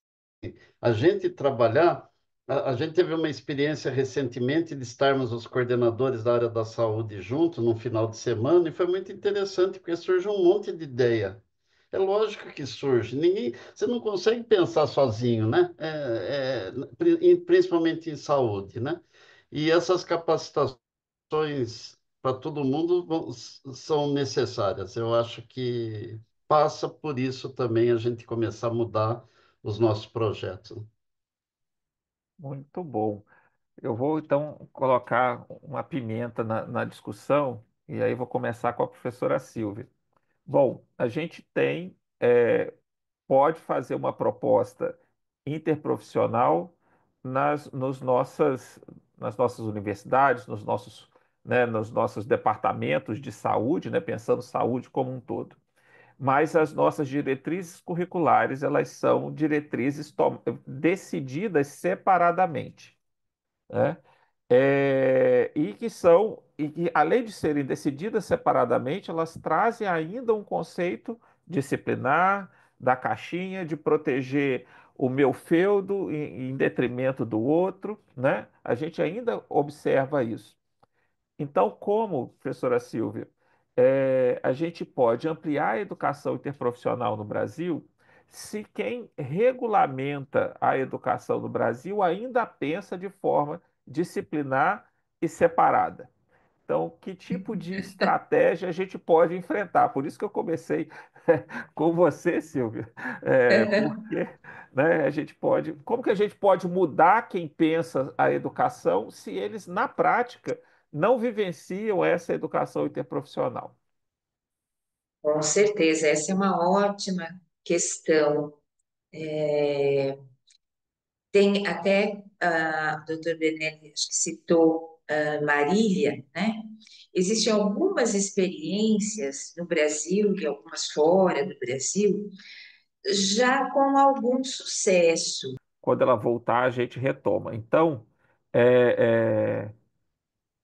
a gente trabalhar. A gente teve uma experiência recentemente de estarmos os coordenadores da área da saúde juntos num final de semana, e foi muito interessante, porque surge um monte de ideia. É lógico que surge. Ninguém, você não consegue pensar sozinho, né? Principalmente em saúde, né? E essas capacitações para todo mundo são necessárias. Eu acho que passa por isso também a gente começar a mudar os nossos projetos. Muito bom. Eu vou então colocar uma pimenta na discussão e aí vou começar com a professora Silvia. Bom, a gente tem, pode fazer uma proposta interprofissional nas nossas universidades, nos nossos departamentos de saúde, né, pensando saúde como um todo. Mas as nossas diretrizes curriculares, elas são diretrizes decididas separadamente, né? E que, além de serem decididas separadamente, elas trazem ainda um conceito disciplinar da caixinha, de proteger o meu feudo em detrimento do outro, né? A gente ainda observa isso. Então, como, professora Silvia, a gente pode ampliar a educação interprofissional no Brasil se quem regulamenta a educação no Brasil ainda pensa de forma disciplinar e separada. Então, que tipo de estratégia a gente pode enfrentar? Por isso que eu comecei com você, Silvia, porque, né, a gente pode, como que a gente pode mudar quem pensa a educação se eles, na prática, não vivenciam essa educação interprofissional? Com certeza, essa é uma ótima questão. Tem até o doutor Benelli, acho que citou Marília, né? Existem algumas experiências no Brasil e algumas fora do Brasil, já com algum sucesso. Quando ela voltar, a gente retoma. Então, é, é,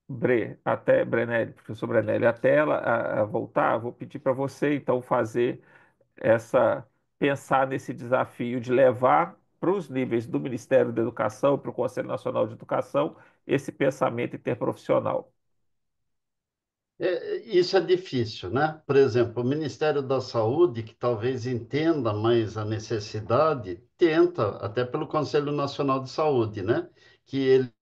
Brenelli, professor Brenelli, até ela a voltar, vou pedir para você então fazer pensar nesse desafio de levar para os níveis do Ministério da Educação, para o Conselho Nacional de Educação, esse pensamento interprofissional. Isso é difícil, né? Por exemplo, o Ministério da Saúde, que talvez entenda mais a necessidade, tenta, até pelo Conselho Nacional de Saúde, né? Que ele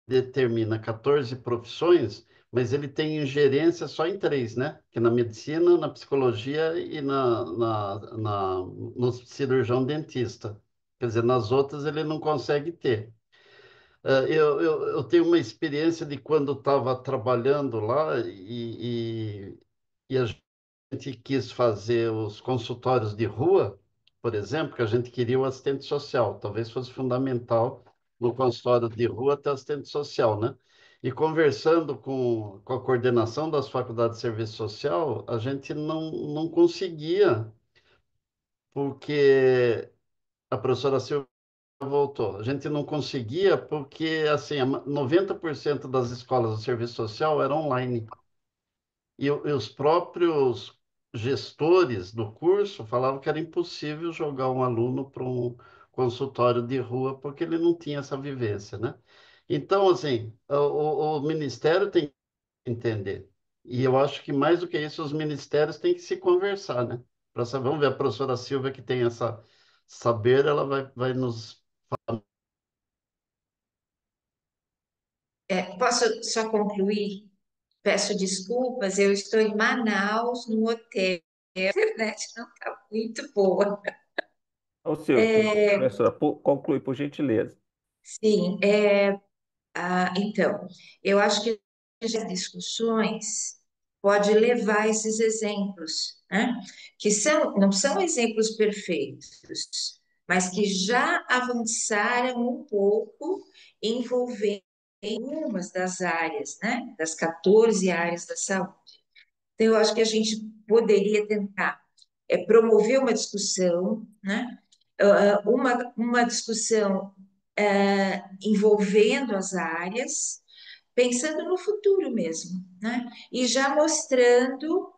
determina 14 profissões, mas ele tem ingerência só em três, né? Que é na medicina, na psicologia e no cirurgião dentista. Quer dizer, nas outras ele não consegue ter. Eu tenho uma experiência de quando estava trabalhando lá e a gente quis fazer os consultórios de rua, por exemplo, que a gente queria o assistente social. Talvez fosse fundamental no consultório de rua ter assistente social, né? E conversando com a coordenação das faculdades de serviço social, a gente não conseguia, porque a professora Silvia voltou. A gente não conseguia porque, assim, 90% das escolas do serviço social eram online. E os próprios gestores do curso falavam que era impossível jogar um aluno para um consultório de rua porque ele não tinha essa vivência, né? Então, assim, o Ministério tem que entender. E eu acho que mais do que isso, os ministérios têm que se conversar, né? Vamos ver, a professora Silvia, que tem essa saber, ela vai nos. Posso só concluir? peço desculpas, eu estou em Manaus, no hotel, a internet não está muito boa. Ô, Silvio, por favor, professora, conclui, por gentileza. Sim, então, eu acho que as discussões pode levar a esses exemplos, né? Que não são exemplos perfeitos, mas que já avançaram um pouco envolvendo algumas das áreas, né? Das 14 áreas da saúde. Então, eu acho que a gente poderia tentar promover uma discussão, né? Uma discussão envolvendo as áreas, pensando no futuro mesmo, né? E já mostrando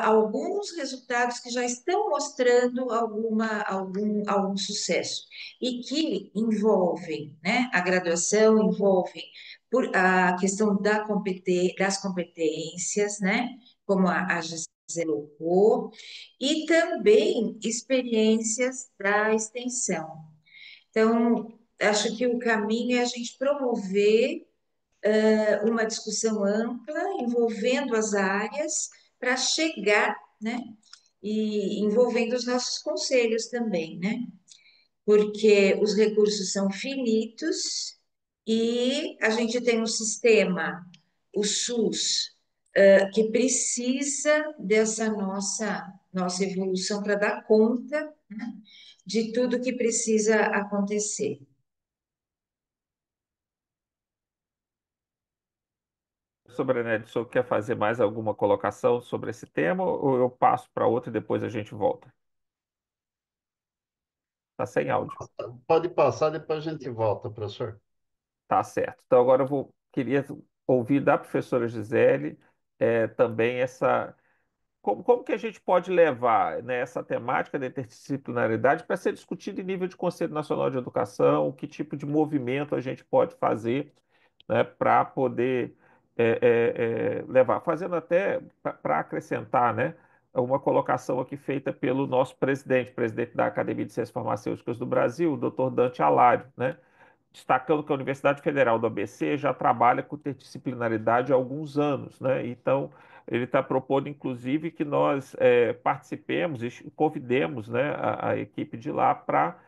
alguns resultados que já estão mostrando algum sucesso e que envolvem, né? A graduação envolve a questão das competências, né? Como a Gisele colocou, e também experiências da extensão. Então, acho que o caminho é a gente promover uma discussão ampla envolvendo as áreas para chegar, né? E envolvendo os nossos conselhos também, né? Porque os recursos são finitos e a gente tem um sistema, o SUS, que precisa dessa nossa evolução para dar conta, né, de tudo que precisa acontecer. Sobranelli, o senhor quer fazer mais alguma colocação sobre esse tema ou eu passo para outro e depois a gente volta? Tá sem áudio. Pode passar, depois a gente volta, professor. Tá certo. Então agora queria ouvir da professora Gisele também como que a gente pode levar, né, essa temática da interdisciplinaridade para ser discutida em nível de Conselho Nacional de Educação, que tipo de movimento a gente pode fazer, né, para poder levar, fazendo até para acrescentar, né, uma colocação aqui feita pelo nosso presidente da Academia de Ciências Farmacêuticas do Brasil, o Dr. Dante Alário, né, destacando que a Universidade Federal do ABC já trabalha com interdisciplinaridade há alguns anos, né? Então, ele está propondo, inclusive, que nós participemos e convidemos, né, a equipe de lá para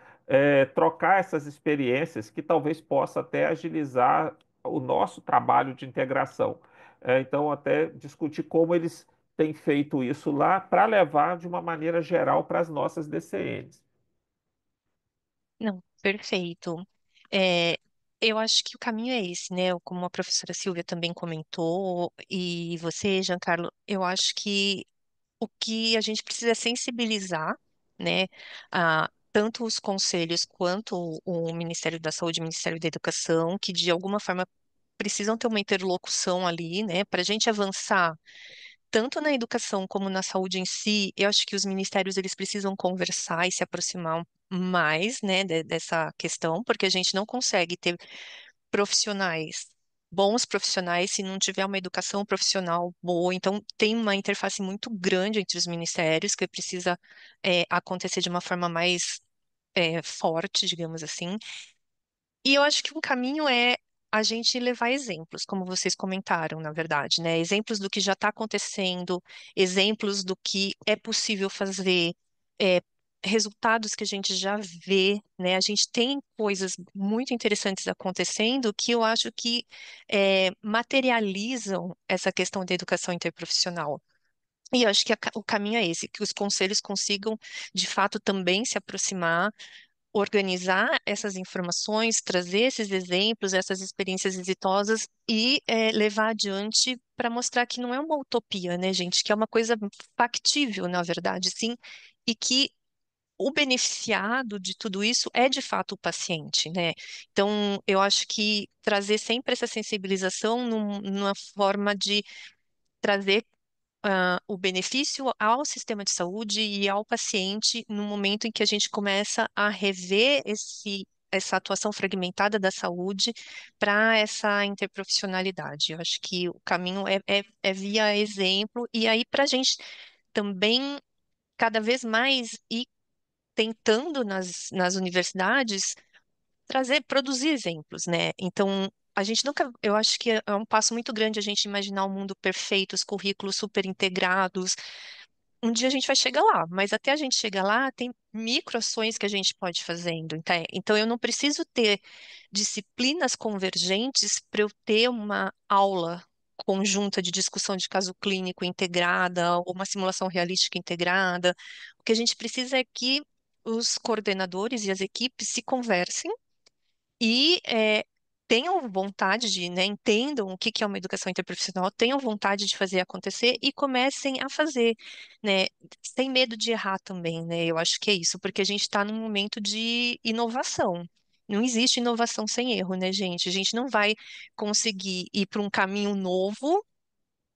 trocar essas experiências que talvez possa até agilizar o nosso trabalho de integração. Então, até discutir como eles têm feito isso lá para levar de uma maneira geral para as nossas DCNs. Não, perfeito. É, eu acho que o caminho é esse, né? Como a professora Silvia também comentou, e você, Giancarlo, eu acho que o que a gente precisa é sensibilizar, né, tanto os conselhos quanto o Ministério da Saúde e o Ministério da Educação, que de alguma forma precisam ter uma interlocução ali, né, para a gente avançar tanto na educação como na saúde em si. Eu acho que os ministérios eles precisam conversar e se aproximar mais, né, dessa questão, porque a gente não consegue ter profissionais, bons profissionais, se não tiver uma educação profissional boa. Então, tem uma interface muito grande entre os ministérios que precisa acontecer de uma forma mais forte, digamos assim. E eu acho que um caminho é a gente levar exemplos, como vocês comentaram, na verdade, né? Exemplos do que já está acontecendo, exemplos do que é possível fazer, é, resultados que a gente já vê, né? A gente tem coisas muito interessantes acontecendo que eu acho que materializam essa questão da educação interprofissional. E eu acho que o caminho é esse, que os conselhos consigam, de fato, também se aproximar, organizar essas informações, trazer esses exemplos, essas experiências exitosas e levar adiante para mostrar que não é uma utopia, né, gente? Que é uma coisa factível, na verdade, sim, e que o beneficiado de tudo isso é de fato o paciente, né? Então, eu acho que trazer sempre essa sensibilização numa forma de trazer o benefício ao sistema de saúde e ao paciente no momento em que a gente começa a rever essa atuação fragmentada da saúde para essa interprofissionalidade. Eu acho que o caminho é via exemplo, e aí para a gente também cada vez mais ir tentando nas universidades produzir exemplos, né? Então, a gente nunca, eu acho que é um passo muito grande a gente imaginar um mundo perfeito, os currículos super integrados. Um dia a gente vai chegar lá, mas até a gente chegar lá, tem microações que a gente pode ir fazendo. Então eu não preciso ter disciplinas convergentes para eu ter uma aula conjunta de discussão de caso clínico integrada, ou uma simulação realística integrada. O que a gente precisa é que os coordenadores e as equipes se conversem e tenham vontade de, né, entendam o que que é uma educação interprofissional, tenham vontade de fazer acontecer e comecem a fazer, né, sem medo de errar também, né? Eu acho que é isso, porque a gente está num momento de inovação. Não existe inovação sem erro, né, gente? A gente não vai conseguir ir para um caminho novo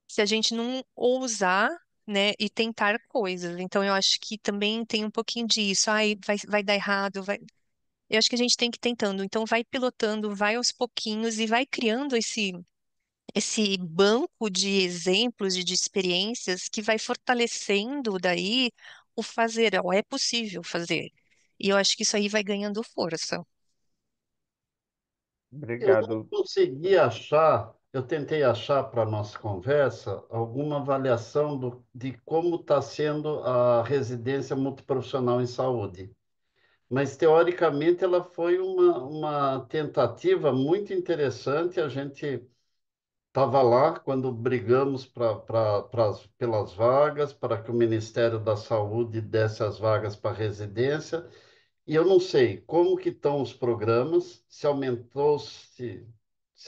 se a gente não ousar, né, e tentar coisas. Então, eu acho que também tem um pouquinho disso. Ai, vai dar errado, vai. Eu acho que a gente tem que ir tentando. Então, vai pilotando, vai aos pouquinhos e vai criando esse banco de exemplos e de experiências que vai fortalecendo daí o fazer. Ó, é possível fazer. E eu acho que isso aí vai ganhando força. Eu não Obrigado. consegui achar, eu tentei achar para a nossa conversa alguma avaliação de como está sendo a residência multiprofissional em saúde. Mas, teoricamente, ela foi uma tentativa muito interessante. A gente estava lá quando brigamos pelas vagas, para que o Ministério da Saúde desse as vagas para residência. E eu não sei como que estão os programas, se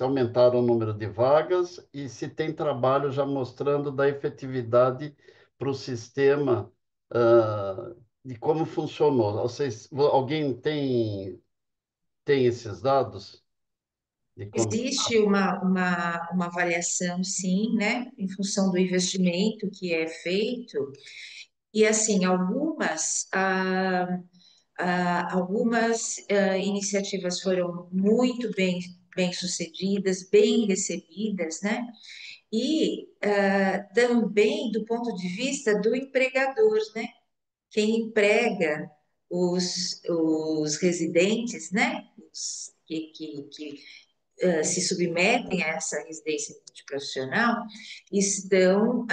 aumentaram o número de vagas e se tem trabalho já mostrando da efetividade para o sistema, de como funcionou. Alguém tem esses dados de como Existe uma avaliação, sim, né, em função do investimento que é feito, e assim, algumas iniciativas foram muito bem sucedidas, bem recebidas, né? E também do ponto de vista do empregador, né? Quem emprega os residentes, né? Que se submetem a essa residência multiprofissional estão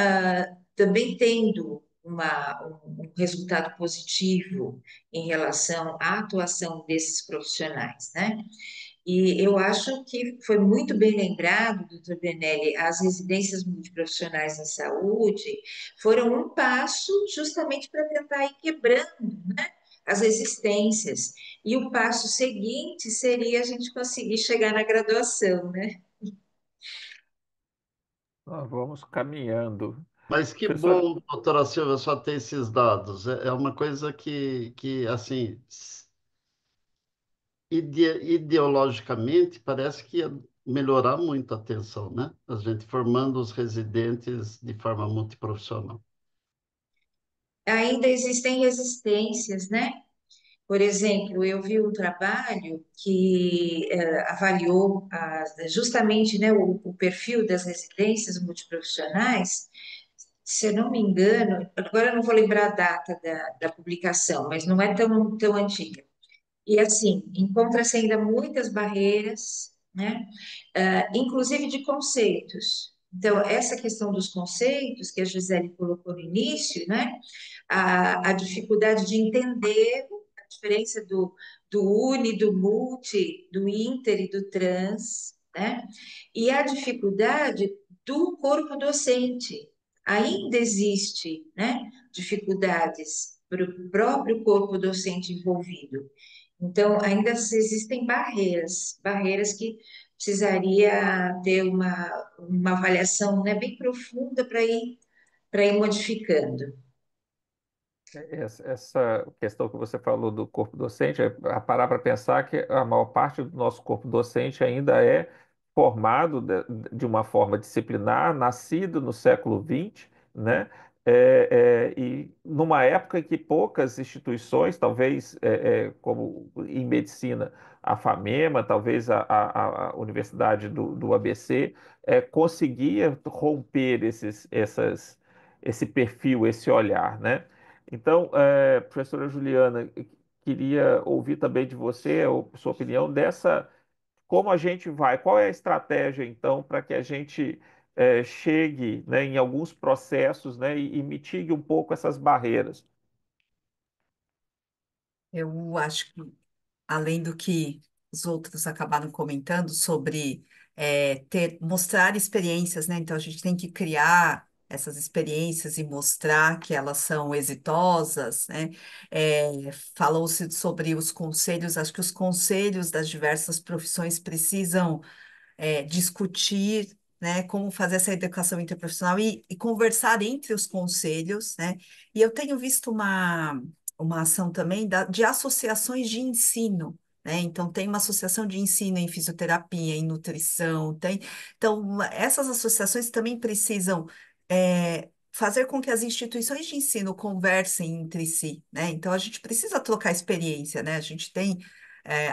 também tendo um resultado positivo em relação à atuação desses profissionais, né? E eu acho que foi muito bem lembrado, doutor Benelli, as residências multiprofissionais em saúde foram um passo justamente para tentar ir quebrando, né, as resistências. E o passo seguinte seria a gente conseguir chegar na graduação, né? Nós vamos caminhando. Mas que Professor, bom, doutora Silvia, só ter esses dados. É uma coisa que assim, ideologicamente, parece que ia melhorar muito a atenção, né? A gente formando os residentes de forma multiprofissional. Ainda existem resistências, né? Por exemplo, eu vi um trabalho que avaliou justamente, né, o perfil das residências multiprofissionais. Se eu não me engano, agora eu não vou lembrar a data da publicação, mas não é tão antiga. E assim, encontra-se ainda muitas barreiras, né? Inclusive de conceitos. Então, essa questão dos conceitos que a Gisele colocou no início, né? A dificuldade de entender a diferença do uni, do multi, do inter e do trans, né? E a dificuldade do corpo docente. Ainda existe, né? Dificuldades para o próprio corpo docente envolvido. Então, ainda existem barreiras que precisaria ter uma avaliação, né, bem profunda para ir modificando. essa questão que você falou do corpo docente, é a parar para pensar que a maior parte do nosso corpo docente ainda é formado de uma forma disciplinar, nascido no século XX, né? E numa época em que poucas instituições, talvez como em medicina, a FAMEMA, talvez a Universidade do ABC, conseguia romper esse perfil, esse olhar, né? Então, professora Juliana, eu queria ouvir também de você sua opinião dessa como a gente vai, qual é a estratégia, então, para que a gente chegue, né, em alguns processos, né, e mitigue um pouco essas barreiras? Eu acho que, além do que os outros acabaram comentando sobre mostrar experiências, né? Então a gente tem que criar essas experiências e mostrar que elas são exitosas, né? Falou-se sobre os conselhos, acho que os conselhos das diversas profissões precisam discutir, né, como fazer essa educação interprofissional e conversar entre os conselhos, né? E eu tenho visto uma ação também de associações de ensino. Né? Então, tem uma associação de ensino em fisioterapia, em nutrição, Então, essas associações também precisam fazer com que as instituições de ensino conversem entre si, né? Então, a gente precisa trocar experiência, né? A gente tem,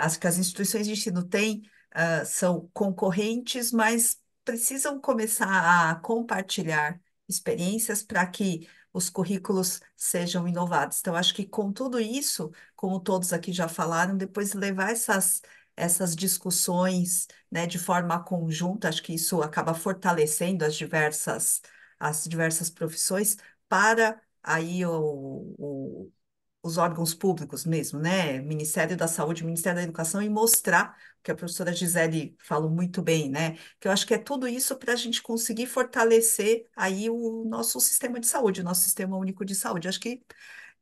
acho que as instituições de ensino têm são concorrentes, mas precisam começar a compartilhar experiências para que os currículos sejam inovados. Então, acho que com tudo isso, como todos aqui já falaram, depois levar essas discussões, né, de forma conjunta, acho que isso acaba fortalecendo as diversas profissões para aí os órgãos públicos mesmo, né? Ministério da Saúde, Ministério da Educação, e mostrar, que a professora Gisele falou muito bem, né? Que eu acho que é tudo isso para a gente conseguir fortalecer aí o nosso sistema de saúde, o nosso sistema único de saúde. Acho que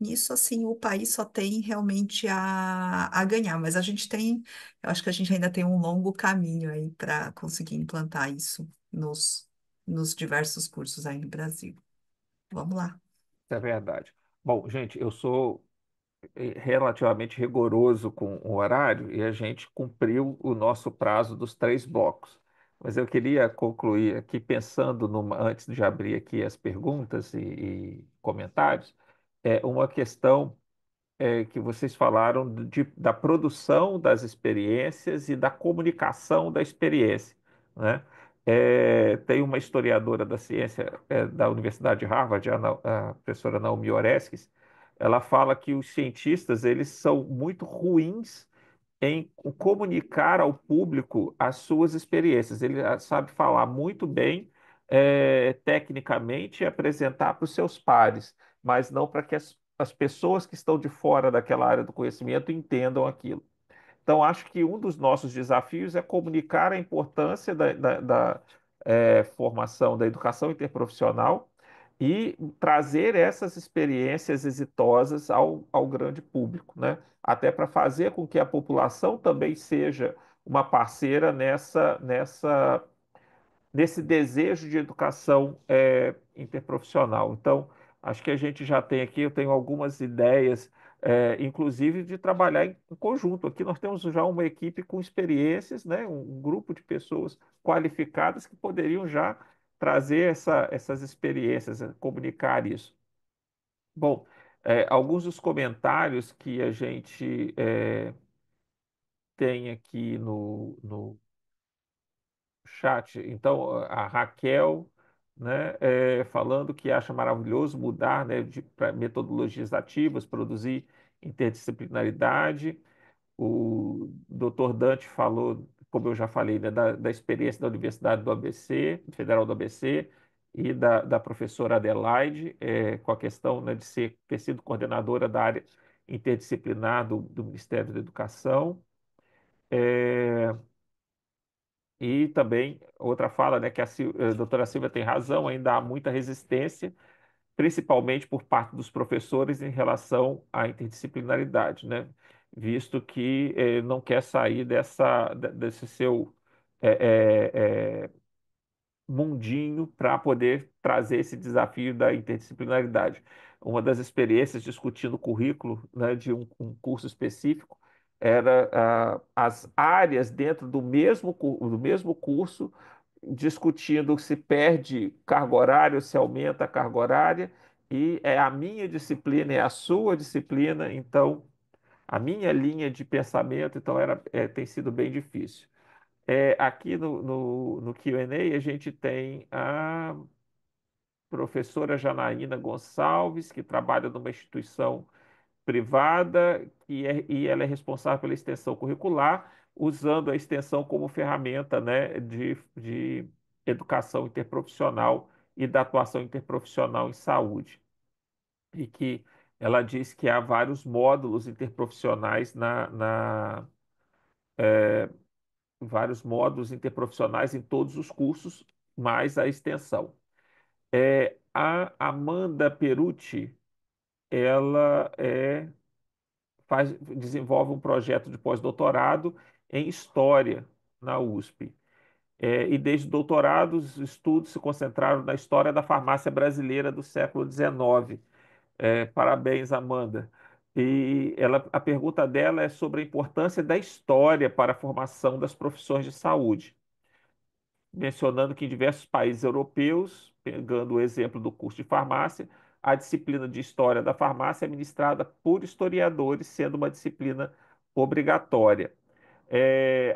nisso, assim, o país só tem realmente a ganhar, mas a gente tem, eu acho que a gente ainda tem um longo caminho aí para conseguir implantar isso nos diversos cursos aí no Brasil. Vamos lá. Isso é verdade. Bom, gente, eu sou relativamente rigoroso com o horário e a gente cumpriu o nosso prazo dos 3 blocos. Mas eu queria concluir aqui pensando antes de abrir aqui as perguntas e comentários, uma questão que vocês falaram da produção das experiências e da comunicação da experiência, né? Tem uma historiadora da ciência da Universidade de Harvard, a professora Naomi Oreskes, ela fala que os cientistas eles são muito ruins em comunicar ao público as suas experiências. Ele sabe falar muito bem, tecnicamente, e apresentar para os seus pares, mas não para que as pessoas que estão de fora daquela área do conhecimento entendam aquilo. Então, acho que um dos nossos desafios é comunicar a importância da formação da educação interprofissional e trazer essas experiências exitosas ao grande público, né? Até para fazer com que a população também seja uma parceira nesse desejo de educação interprofissional. Então, acho que a gente já tem aqui, eu tenho algumas ideias, inclusive de trabalhar em conjunto. Aqui nós temos já uma equipe com experiências, né, um grupo de pessoas qualificadas que poderiam já trazer essas experiências, comunicar isso. Bom, alguns dos comentários que a gente tem aqui no chat. Então, a Raquel, né, falando que acha maravilhoso mudar, né, para metodologias ativas, produzir interdisciplinaridade. O Dr. Dante falou, como eu já falei, né, da experiência da Universidade do ABC, Federal do ABC, e da professora Adelaide, com a questão, né, de ter sido coordenadora da área interdisciplinar do Ministério da Educação. É, e também outra fala, né, que a doutora Silvia tem razão, ainda há muita resistência, principalmente por parte dos professores em relação à interdisciplinaridade, né? Visto que não quer sair desse seu eh, eh, eh, mundinho para poder trazer esse desafio da interdisciplinaridade. Uma das experiências discutindo o currículo, né, de um curso específico era as áreas dentro do mesmo curso discutindo se perde carga horária, se aumenta a carga horária, e é a minha disciplina, é a sua disciplina, então a minha linha de pensamento, então tem sido bem difícil. Aqui no Q&A a gente tem a professora Janaína Gonçalves, que trabalha numa instituição privada e ela é responsável pela extensão curricular usando a extensão como ferramenta, né, de educação interprofissional e da atuação interprofissional em saúde. E que ela diz que há vários módulos interprofissionais vários módulos interprofissionais em todos os cursos, mais a extensão. A Amanda Perucci, ela desenvolve um projeto de pós-doutorado em História na USP. E desde o doutorado, os estudos se concentraram na história da farmácia brasileira do século XIX. Parabéns, Amanda. A pergunta dela é sobre a importância da história para a formação das profissões de saúde, mencionando que em diversos países europeus, pegando o exemplo do curso de farmácia, a disciplina de história da farmácia é ministrada por historiadores, sendo uma disciplina obrigatória.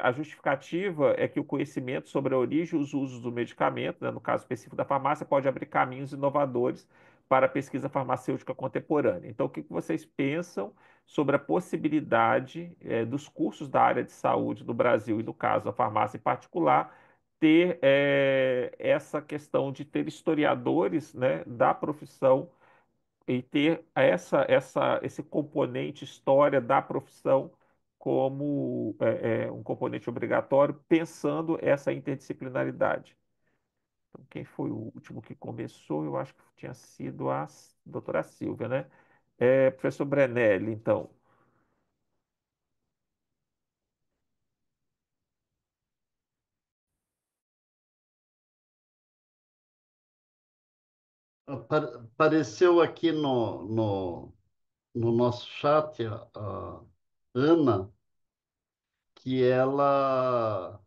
A justificativa é que o conhecimento sobre a origem e os usos do medicamento, né, no caso específico da farmácia, pode abrir caminhos inovadores para a pesquisa farmacêutica contemporânea. Então, o que vocês pensam sobre a possibilidade, dos cursos da área de saúde no Brasil, e no caso a farmácia em particular, ter essa questão de ter historiadores, né, da profissão e ter esse componente história da profissão como um componente obrigatório, pensando essa interdisciplinaridade. Então, quem foi o último que começou? Eu acho que tinha sido a doutora Silvia, né? Professor Brenelli, então. Apareceu aqui no nosso chat a Ana, que ela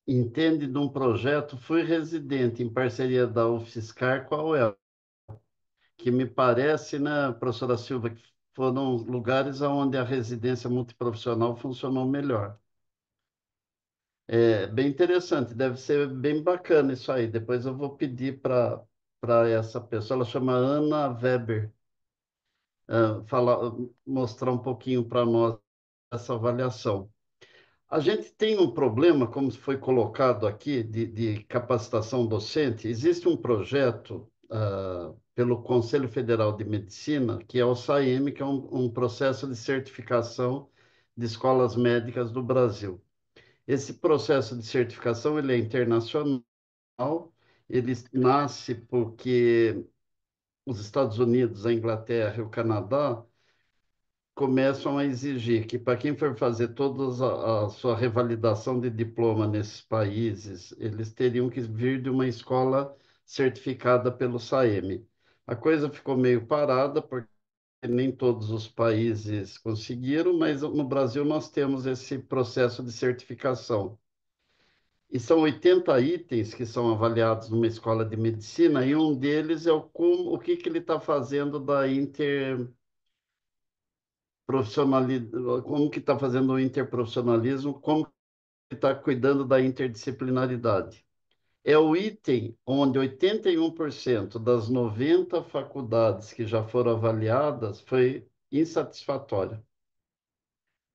entende de um projeto, fui residente em parceria da UFSCar, qual é? Que me parece, né, professora Silva, que foram lugares onde a residência multiprofissional funcionou melhor. É bem interessante, deve ser bem bacana isso aí. Depois eu vou pedir para essa pessoa, ela chama Ana Weber, falar, mostrar um pouquinho para nós essa avaliação. A gente tem um problema, como foi colocado aqui, de capacitação docente. Existe um projeto pelo Conselho Federal de Medicina, que é o SAEM, que é um processo de certificação de escolas médicas do Brasil. Esse processo de certificação ele é internacional, ele nasce porque os Estados Unidos, a Inglaterra e o Canadá começam a exigir que, para quem for fazer toda a sua revalidação de diploma nesses países, eles teriam que vir de uma escola certificada pelo SAEM. A coisa ficou meio parada, porque nem todos os países conseguiram, mas no Brasil nós temos esse processo de certificação. E são 80 itens que são avaliados numa escola de medicina, e um deles é o que ele está fazendo da interprofissionalidade, como que está fazendo o interprofissionalismo, como que está cuidando da interdisciplinaridade. É o item onde 81% das 90 faculdades que já foram avaliadas foi insatisfatório.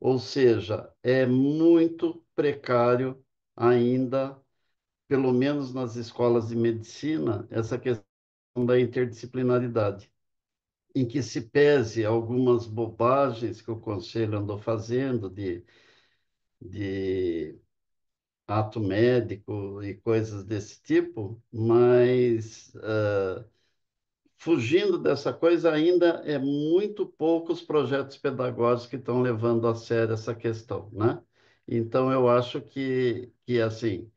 Ou seja, é muito precário ainda, pelo menos nas escolas de medicina, essa questão da interdisciplinaridade, em que se pese algumas bobagens que o conselho andou fazendo de ato médico e coisas desse tipo, mas fugindo dessa coisa, ainda é muito poucos projetos pedagógicos que estão levando a sério essa questão, né? Então, eu acho que assim,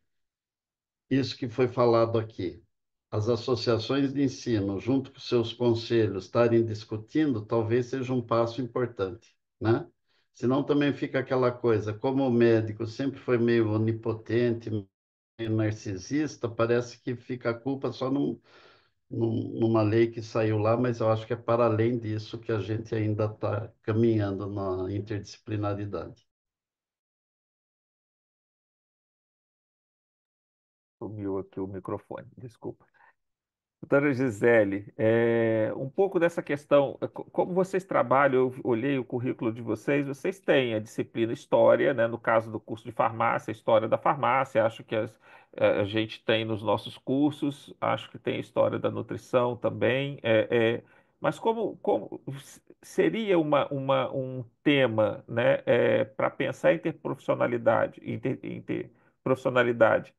isso que foi falado aqui, as associações de ensino, junto com seus conselhos, estarem discutindo, talvez seja um passo importante, né? Senão também fica aquela coisa, como o médico sempre foi meio onipotente, meio narcisista, parece que fica a culpa só numa lei que saiu lá, mas eu acho que é para além disso que a gente ainda está caminhando na interdisciplinaridade. Sumiu aqui o microfone, desculpa. Doutora Gisele, um pouco dessa questão, como vocês trabalham, eu olhei o currículo de vocês, vocês têm a disciplina História, né, no caso do curso de farmácia, História da farmácia, acho que a gente tem nos nossos cursos, acho que tem História da nutrição também, mas como seria um tema, né, para pensar interprofissionalidade, interprofissionalidade,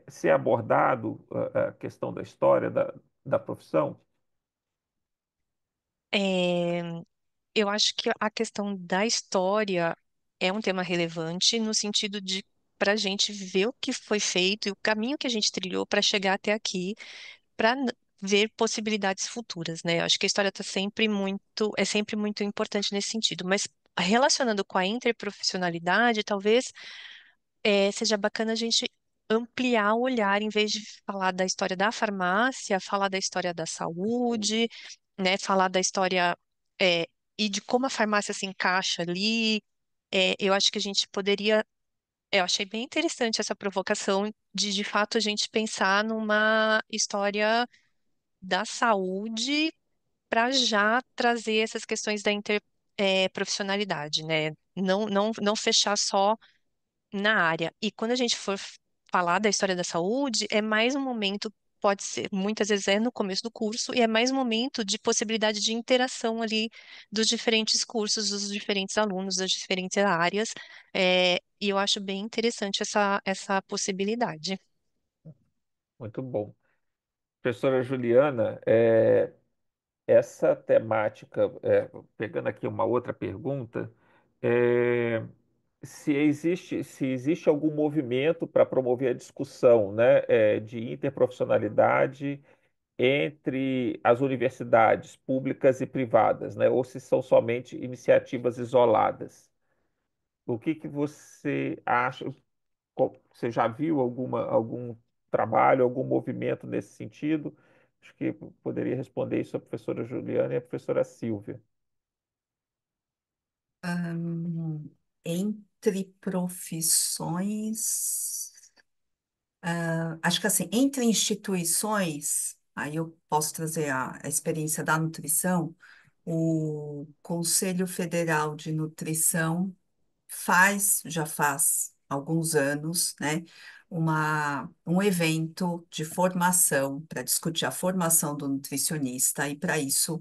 ser abordado a questão da história da profissão? É, eu acho que a questão da história é um tema relevante no sentido de para a gente ver o que foi feito e o caminho que a gente trilhou para chegar até aqui, para ver possibilidades futuras, né? Eu acho que a história é sempre muito importante nesse sentido, mas relacionando com a interprofissionalidade, talvez seja bacana a gente ampliar o olhar, em vez de falar da história da farmácia, falar da história da saúde, né? Falar da história é, e de como a farmácia se encaixa ali. Eu acho que a gente poderia. Eu achei bem interessante essa provocação de fato, a gente pensar numa história da saúde para já trazer essas questões da interprofissionalidade, né? Não fechar só na área. E quando a gente for falar da história da saúde, é mais um momento, pode ser, muitas vezes é no começo do curso, e é mais um momento de possibilidade de interação ali dos diferentes cursos, dos diferentes alunos, das diferentes áreas. E eu acho bem interessante essa possibilidade. Muito bom. Professora Juliana, essa temática, pegando aqui uma outra pergunta, é, se existe algum movimento para promover a discussão, né, de interprofissionalidade entre as universidades públicas e privadas, né, ou se são somente iniciativas isoladas. O que que você acha? Você já viu algum trabalho, algum movimento nesse sentido? Acho que poderia responder isso a professora Juliana e a professora Silvia. Entre profissões, acho que assim, entre instituições, aí eu posso trazer a experiência da nutrição, o Conselho Federal de Nutrição já faz alguns anos, né, um evento de formação para discutir a formação do nutricionista e para isso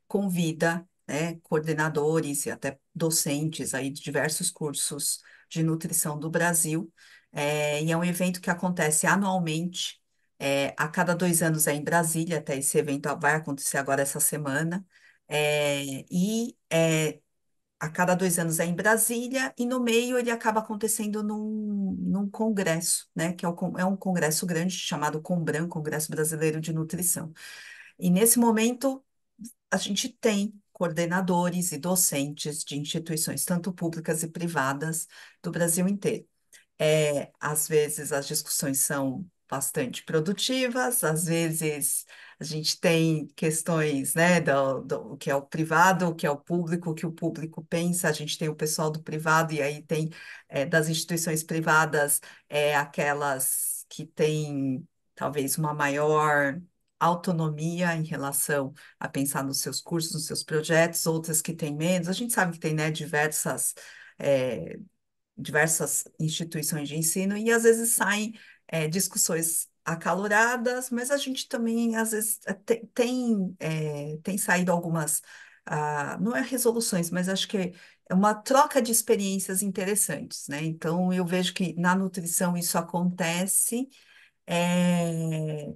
convida, né, coordenadores e até docentes aí de diversos cursos de nutrição do Brasil, e é um evento que acontece anualmente, a cada 2 anos é em Brasília, até esse evento vai acontecer agora essa semana, a cada 2 anos é em Brasília, e no meio ele acaba acontecendo num congresso, né? Que é um congresso grande chamado Combran, Congresso Brasileiro de Nutrição. E nesse momento a gente tem coordenadores e docentes de instituições, tanto públicas e privadas, do Brasil inteiro. Às vezes as discussões são bastante produtivas, às vezes a gente tem questões, né, do que é o privado, o que é o público, o que o público pensa, a gente tem o pessoal do privado, e aí tem das instituições privadas, aquelas que têm talvez uma maior autonomia em relação a pensar nos seus cursos, nos seus projetos, outras que têm menos. A gente sabe que tem, né, eh, diversas instituições de ensino, e às vezes saem discussões acaloradas, mas a gente também, às vezes, tem saído algumas, não é resoluções, mas acho que é uma troca de experiências interessantes, né? Então, eu vejo que na nutrição isso acontece. é,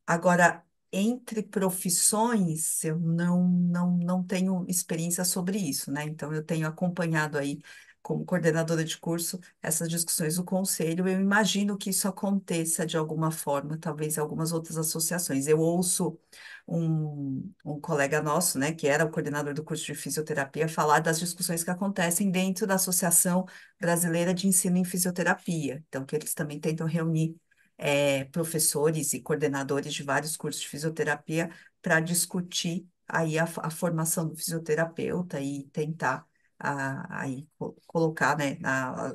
Agora, entre profissões, eu não tenho experiência sobre isso, né? Então, eu tenho acompanhado aí, como coordenadora de curso, essas discussões do conselho. Eu imagino que isso aconteça de alguma forma, talvez em algumas outras associações. Eu ouço um colega nosso, né, que era o coordenador do curso de fisioterapia, falar das discussões que acontecem dentro da Associação Brasileira de Ensino em Fisioterapia. Então, que eles também tentam reunir professores e coordenadores de vários cursos de fisioterapia para discutir aí a formação do fisioterapeuta e tentar aí colocar, né,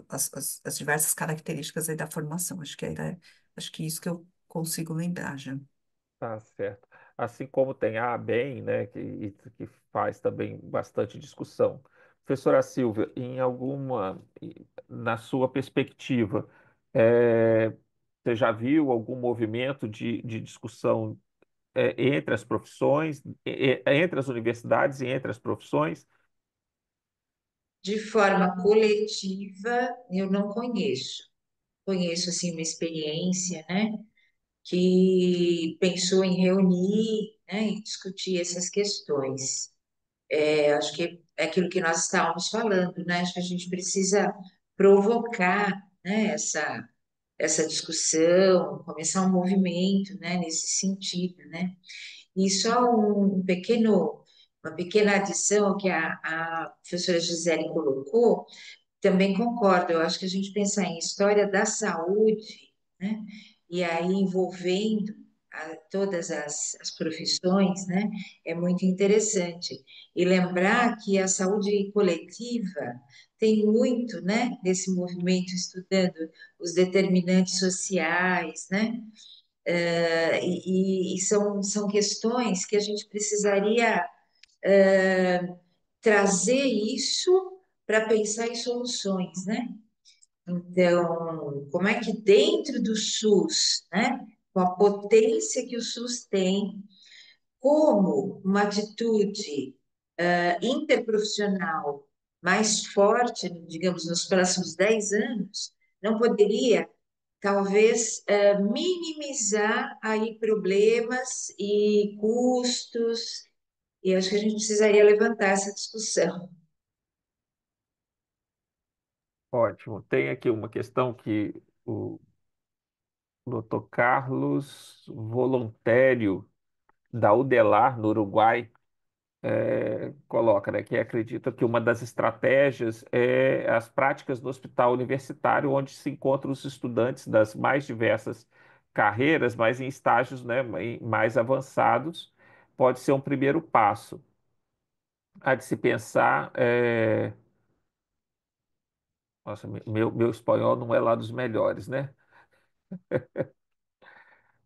as diversas características aí da formação. Acho que isso que eu consigo lembrar já. Tá certo. Assim como tem a ABEM, né, que faz também bastante discussão. Professora Silvia, na sua perspectiva, você já viu algum movimento de discussão entre as profissões, entre as universidades e entre as profissões? De forma coletiva, eu não conheço. Conheço, assim, uma experiência, né, que pensou em reunir, né, e discutir essas questões. Acho que é aquilo que nós estávamos falando, né? Acho que a gente precisa provocar, né, essa discussão, começar um movimento, né, nesse sentido, né? E só uma pequena adição ao que a professora Gisele colocou, também concordo. Eu acho que a gente pensar em história da saúde, né? E aí envolvendo todas as profissões, né? É muito interessante. E lembrar que a saúde coletiva tem muito, né? Desse movimento estudando os determinantes sociais, né? E são questões que a gente precisaria trazer isso para pensar em soluções, né? Então, como é que dentro do SUS, né, com a potência que o SUS tem, como uma atitude interprofissional mais forte, digamos, nos próximos 10 anos, não poderia, talvez, minimizar aí problemas e custos, e acho que a gente precisaria levantar essa discussão. Ótimo. Tem aqui uma questão que o Dr. Carlos Volontério, da Udelar, no Uruguai, coloca, né, que acredita que uma das estratégias é as práticas no hospital universitário, onde se encontram os estudantes das mais diversas carreiras, mas em estágios, né, mais avançados, pode ser um primeiro passo. Há de se pensar. Nossa, meu espanhol não é lá dos melhores, né?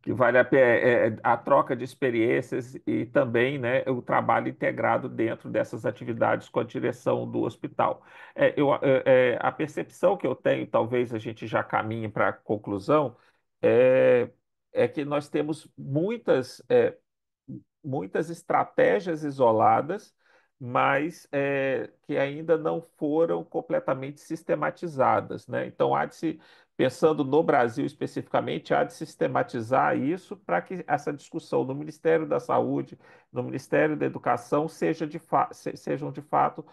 Que vale a pena a troca de experiências e também, né, o trabalho integrado dentro dessas atividades com a direção do hospital. A percepção que eu tenho, talvez a gente já caminhe para a conclusão, é, é que nós temos muitas estratégias isoladas, mas que ainda não foram completamente sistematizadas, né? Então, pensando no Brasil especificamente, há de sistematizar isso para que essa discussão no Ministério da Saúde, no Ministério da Educação, sejam de fato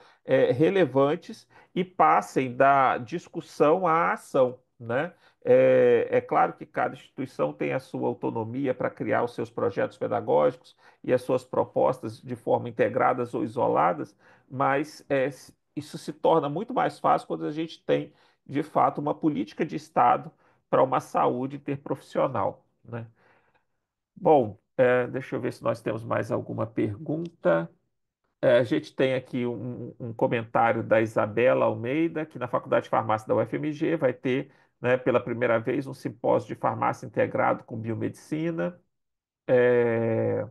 relevantes e passem da discussão à ação, né? É claro que cada instituição tem a sua autonomia para criar os seus projetos pedagógicos e as suas propostas de forma integradas ou isoladas, mas isso se torna muito mais fácil quando a gente tem, de fato, uma política de Estado para uma saúde interprofissional, né? Bom, deixa eu ver se nós temos mais alguma pergunta. A gente tem aqui um comentário da Isabela Almeida, que na Faculdade de Farmácia da UFMG vai ter, né, pela primeira vez, um simpósio de farmácia integrado com biomedicina. É,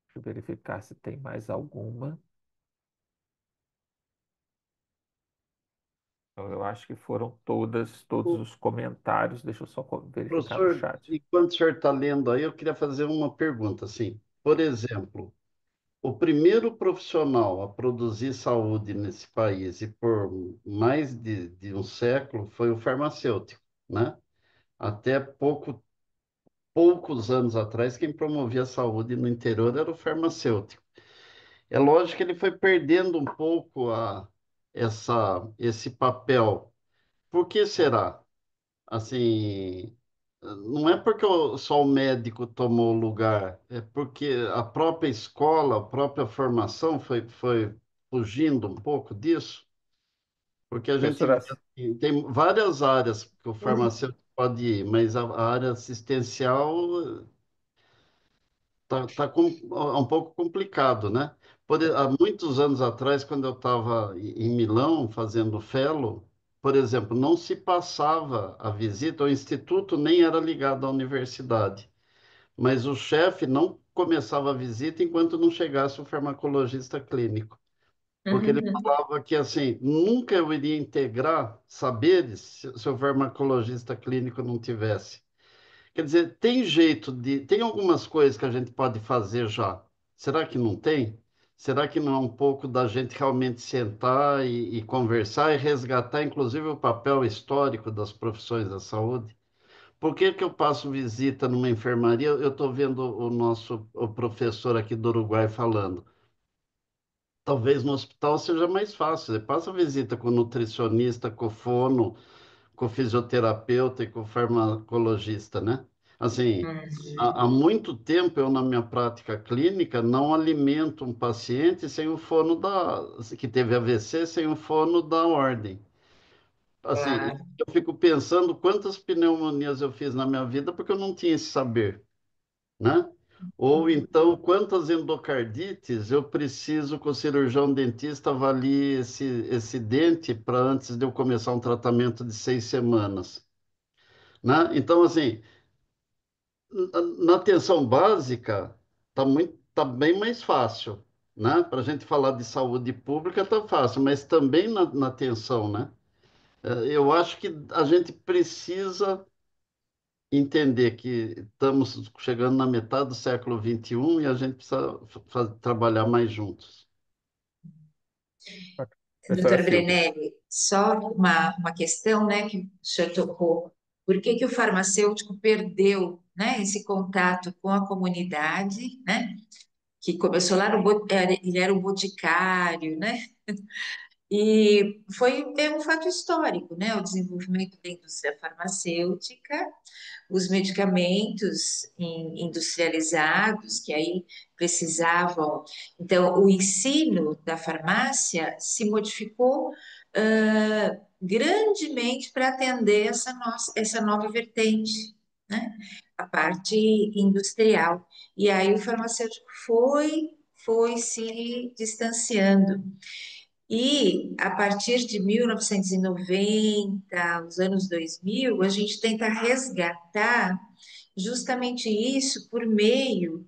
Deixa eu verificar se tem mais alguma. Eu acho que foram todos O os comentários. Deixa eu só verificar no professor, chat. enquanto o senhor está lendo aí, eu queria fazer uma pergunta, assim. Por exemplo, o primeiro profissional a produzir saúde nesse país, e por mais de um século, foi o farmacêutico, né? Até poucos anos atrás, quem promovia a saúde no interior era o farmacêutico. É lógico que ele foi perdendo um pouco esse papel. Por que será? Assim, não é porque só o médico tomou o lugar, é porque a própria escola, a própria formação foi fugindo um pouco disso, porque a gente vê Professora, assim, tem várias áreas que o farmacêutico pode ir, mas a área assistencial é um pouco complicado, né? Há muitos anos atrás, quando eu estava em Milão fazendo fellow, por exemplo, não se passava a visita, o instituto nem era ligado à universidade. mas o chefe não começava a visita enquanto não chegasse o farmacologista clínico, porque ele Uhum. falava que assim, nunca eu iria integrar saberes se o farmacologista clínico não tivesse. Quer dizer, tem algumas coisas que a gente pode fazer já. Será que não tem? Será que não é um pouco da gente realmente sentar e conversar e resgatar, inclusive, o papel histórico das profissões da saúde? Por que que eu passo visita numa enfermaria? Eu estou vendo o professor aqui do Uruguai falando. Talvez no hospital seja mais fácil. Você passa visita com o nutricionista, com o fono, com o fisioterapeuta e com o farmacologista, né? Assim, há Uhum. muito tempo eu, na minha prática clínica, não alimento um paciente sem o fono que teve AVC, sem o fono da ordem. Assim, Claro. eu fico pensando quantas pneumonias eu fiz na minha vida porque eu não tinha esse saber, né? Ou então, quantas endocardites eu preciso que o cirurgião dentista avalie esse dente para antes de eu começar um tratamento de 6 semanas, né? Então, assim, na atenção básica, tá bem mais fácil, né? Para a gente falar de saúde pública, tá fácil, mas também na atenção, né? Eu acho que a gente precisa entender que estamos chegando na metade do século XXI e a gente precisa trabalhar mais juntos. Professora Doutor Silvia. Brenelli, só uma questão, né, que o senhor tocou. Por que que o farmacêutico perdeu, né, esse contato com a comunidade, né, que começou lá ele era um boticário, né, e é um fato histórico, né, o desenvolvimento da indústria farmacêutica, os medicamentos industrializados, que aí precisavam. Então, o ensino da farmácia se modificou grandemente para atender essa nova vertente, né? A parte industrial. E aí o farmacêutico foi se distanciando. E a partir de 1990, os anos 2000, a gente tenta resgatar justamente isso por meio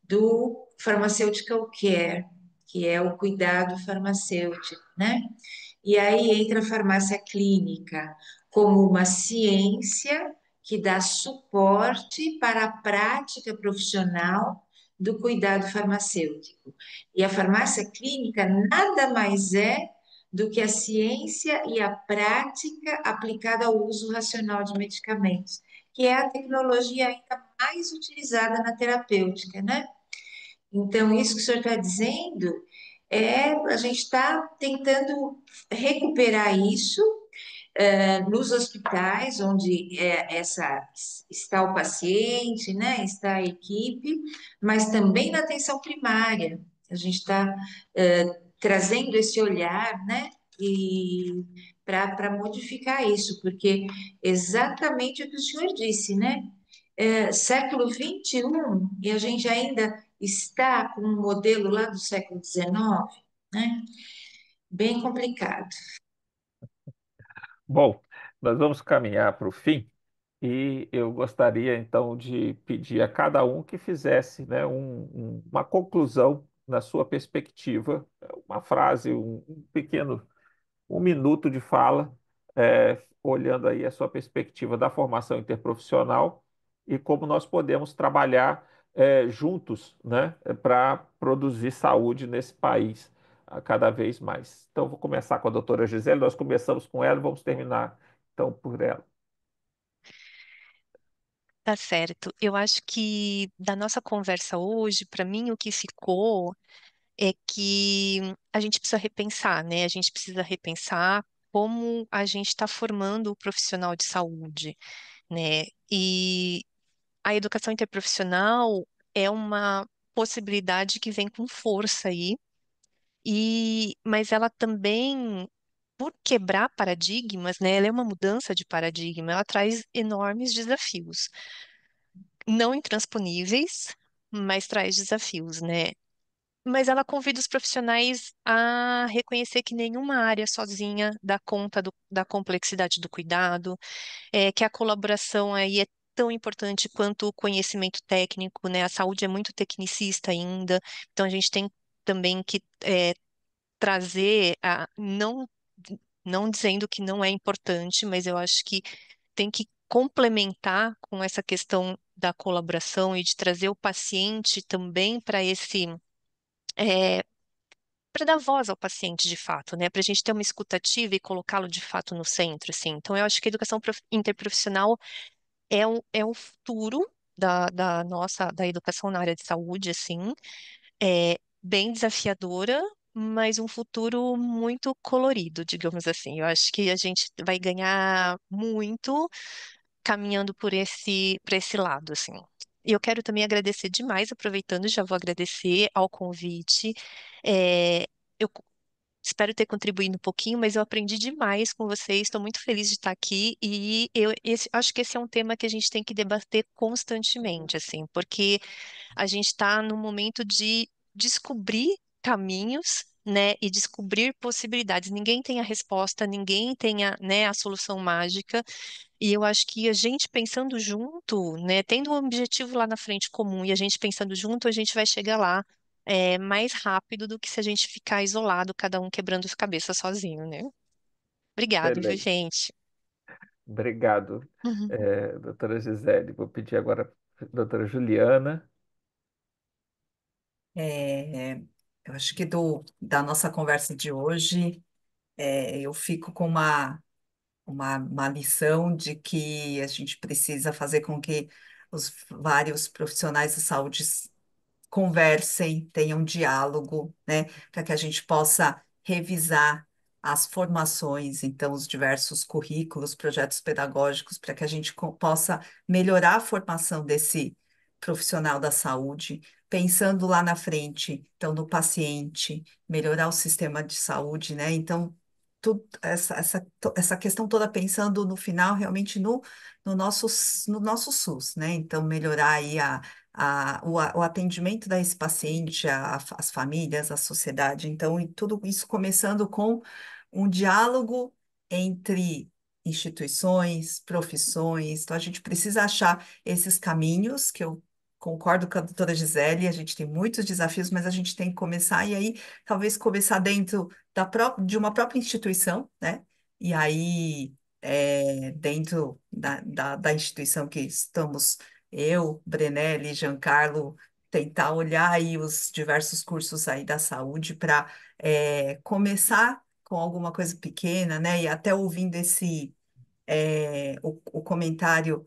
do pharmaceutical care, que é o cuidado farmacêutico, né? E aí entra a farmácia clínica como uma ciência que dá suporte para a prática profissional do cuidado farmacêutico. E a farmácia clínica nada mais é do que a ciência e a prática aplicada ao uso racional de medicamentos, que é a tecnologia ainda mais utilizada na terapêutica, né? Então, isso que o senhor está dizendo a gente está tentando recuperar isso nos hospitais, onde está o paciente, né, está a equipe, mas também na atenção primária. A gente está trazendo esse olhar, né, e para modificar isso, porque exatamente o que o senhor disse, né? Século XXI e a gente ainda está com um modelo lá do século XIX, né? Bem complicado. Bom, nós vamos caminhar para o fim e eu gostaria então de pedir a cada um que fizesse, né, uma conclusão na sua perspectiva, uma frase, um pequeno 1 minuto de fala, olhando aí a sua perspectiva da formação interprofissional e como nós podemos trabalhar juntos, né, para produzir saúde nesse país cada vez mais. Então, vou começar com a doutora Gisele, nós começamos com ela e vamos terminar, então, por ela. Tá certo. Eu acho que da nossa conversa hoje, para mim, o que ficou é que a gente precisa repensar, né? A gente precisa repensar como a gente está formando o profissional de saúde, né? E a educação interprofissional é uma possibilidade que vem com força aí, mas ela também, por quebrar paradigmas, né? Ela é uma mudança de paradigma, ela traz enormes desafios, não intransponíveis, mas traz desafios, né? Mas ela convida os profissionais a reconhecer que nenhuma área sozinha dá conta da complexidade do cuidado, que a colaboração aí é tão importante quanto o conhecimento técnico, né? A saúde é muito tecnicista ainda, então a gente tem também que trazer, não dizendo que não é importante, mas eu acho que tem que complementar com essa questão da colaboração e de trazer o paciente também para para dar voz ao paciente de fato, né? Para a gente ter uma escutativa e colocá-lo de fato no centro, assim. Então, eu acho que a educação interprofissional é o futuro da educação na área de saúde, assim. É bem desafiadora, mas um futuro muito colorido, digamos assim. Eu acho que a gente vai ganhar muito caminhando para esse lado, assim. E eu quero também agradecer demais, aproveitando, já vou agradecer ao convite. É, eu espero ter contribuído um pouquinho, mas eu aprendi demais com vocês, estou muito feliz de estar aqui e acho que esse é um tema que a gente tem que debater constantemente, assim, porque a gente está no momento de descobrir caminhos, né, e descobrir possibilidades. Ninguém tem a resposta, ninguém tem né, a solução mágica, e eu acho que a gente pensando junto, né, tendo um objetivo lá na frente comum e a gente pensando junto, a gente vai chegar lá mais rápido do que se a gente ficar isolado, cada um quebrando as cabeças sozinho, né? Obrigado, viu, Excelente. gente? Obrigado, doutora Gisele. Vou pedir agora a doutora Juliana. É, eu acho que da nossa conversa de hoje, eu fico com uma lição de que a gente precisa fazer com que os vários profissionais de saúde conversem, tenham diálogo, né, para que a gente possa revisar as formações, então, os diversos currículos, projetos pedagógicos, para que a gente possa melhorar a formação desse profissional da saúde, pensando lá na frente, então, no paciente, melhorar o sistema de saúde, né? Então, essa questão toda pensando no final realmente no nosso SUS, né? Então, melhorar aí o atendimento desse paciente, as famílias, a sociedade. Então, e tudo isso começando com um diálogo entre instituições, profissões. Então, a gente precisa achar esses caminhos, que eu concordo com a doutora Gisele, a gente tem muitos desafios, mas a gente tem que começar, e aí, talvez começar dentro de uma própria instituição, né? E aí, dentro da instituição que estamos eu, Brenelli, Giancarlo, tentar olhar aí os diversos cursos aí da saúde para começar com alguma coisa pequena, né? E até ouvindo o comentário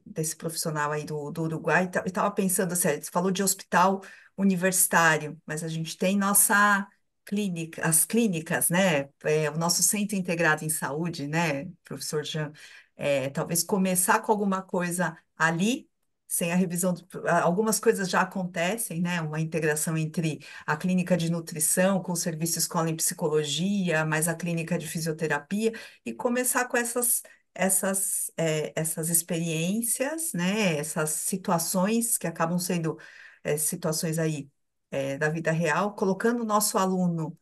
desse profissional aí do Uruguai, eu estava pensando, assim, você falou de hospital universitário, mas a gente tem nossa clínica, as clínicas, né? O nosso centro integrado em saúde, né, professor Jean? Talvez começar com alguma coisa ali, sem a revisão, algumas coisas já acontecem, né? Uma integração entre a clínica de nutrição com o serviço escola em psicologia, mais a clínica de fisioterapia, e começar com essas experiências, né, essas situações que acabam sendo situações aí da vida real, colocando o nosso aluno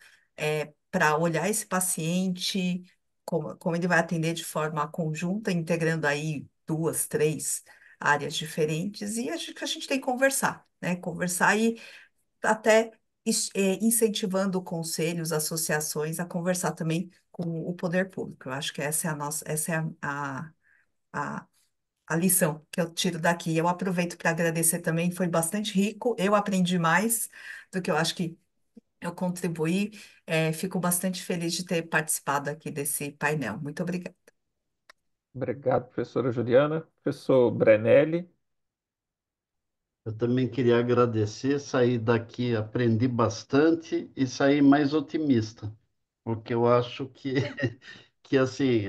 para olhar esse paciente, como ele vai atender de forma conjunta, integrando aí duas, três áreas diferentes, e acho que a gente tem que conversar, né, conversar e até incentivando conselhos, associações a conversar também com o poder público. Eu acho que essa é a, a lição que eu tiro daqui. Eu aproveito para agradecer também, foi bastante rico, eu aprendi mais do que eu acho que eu contribuí. Fico bastante feliz de ter participado aqui desse painel. Muito obrigada. Obrigado, professora Juliana. Professor Brenelli. Eu também queria agradecer, sair daqui, aprendi bastante e sair mais otimista, porque eu acho que, que assim,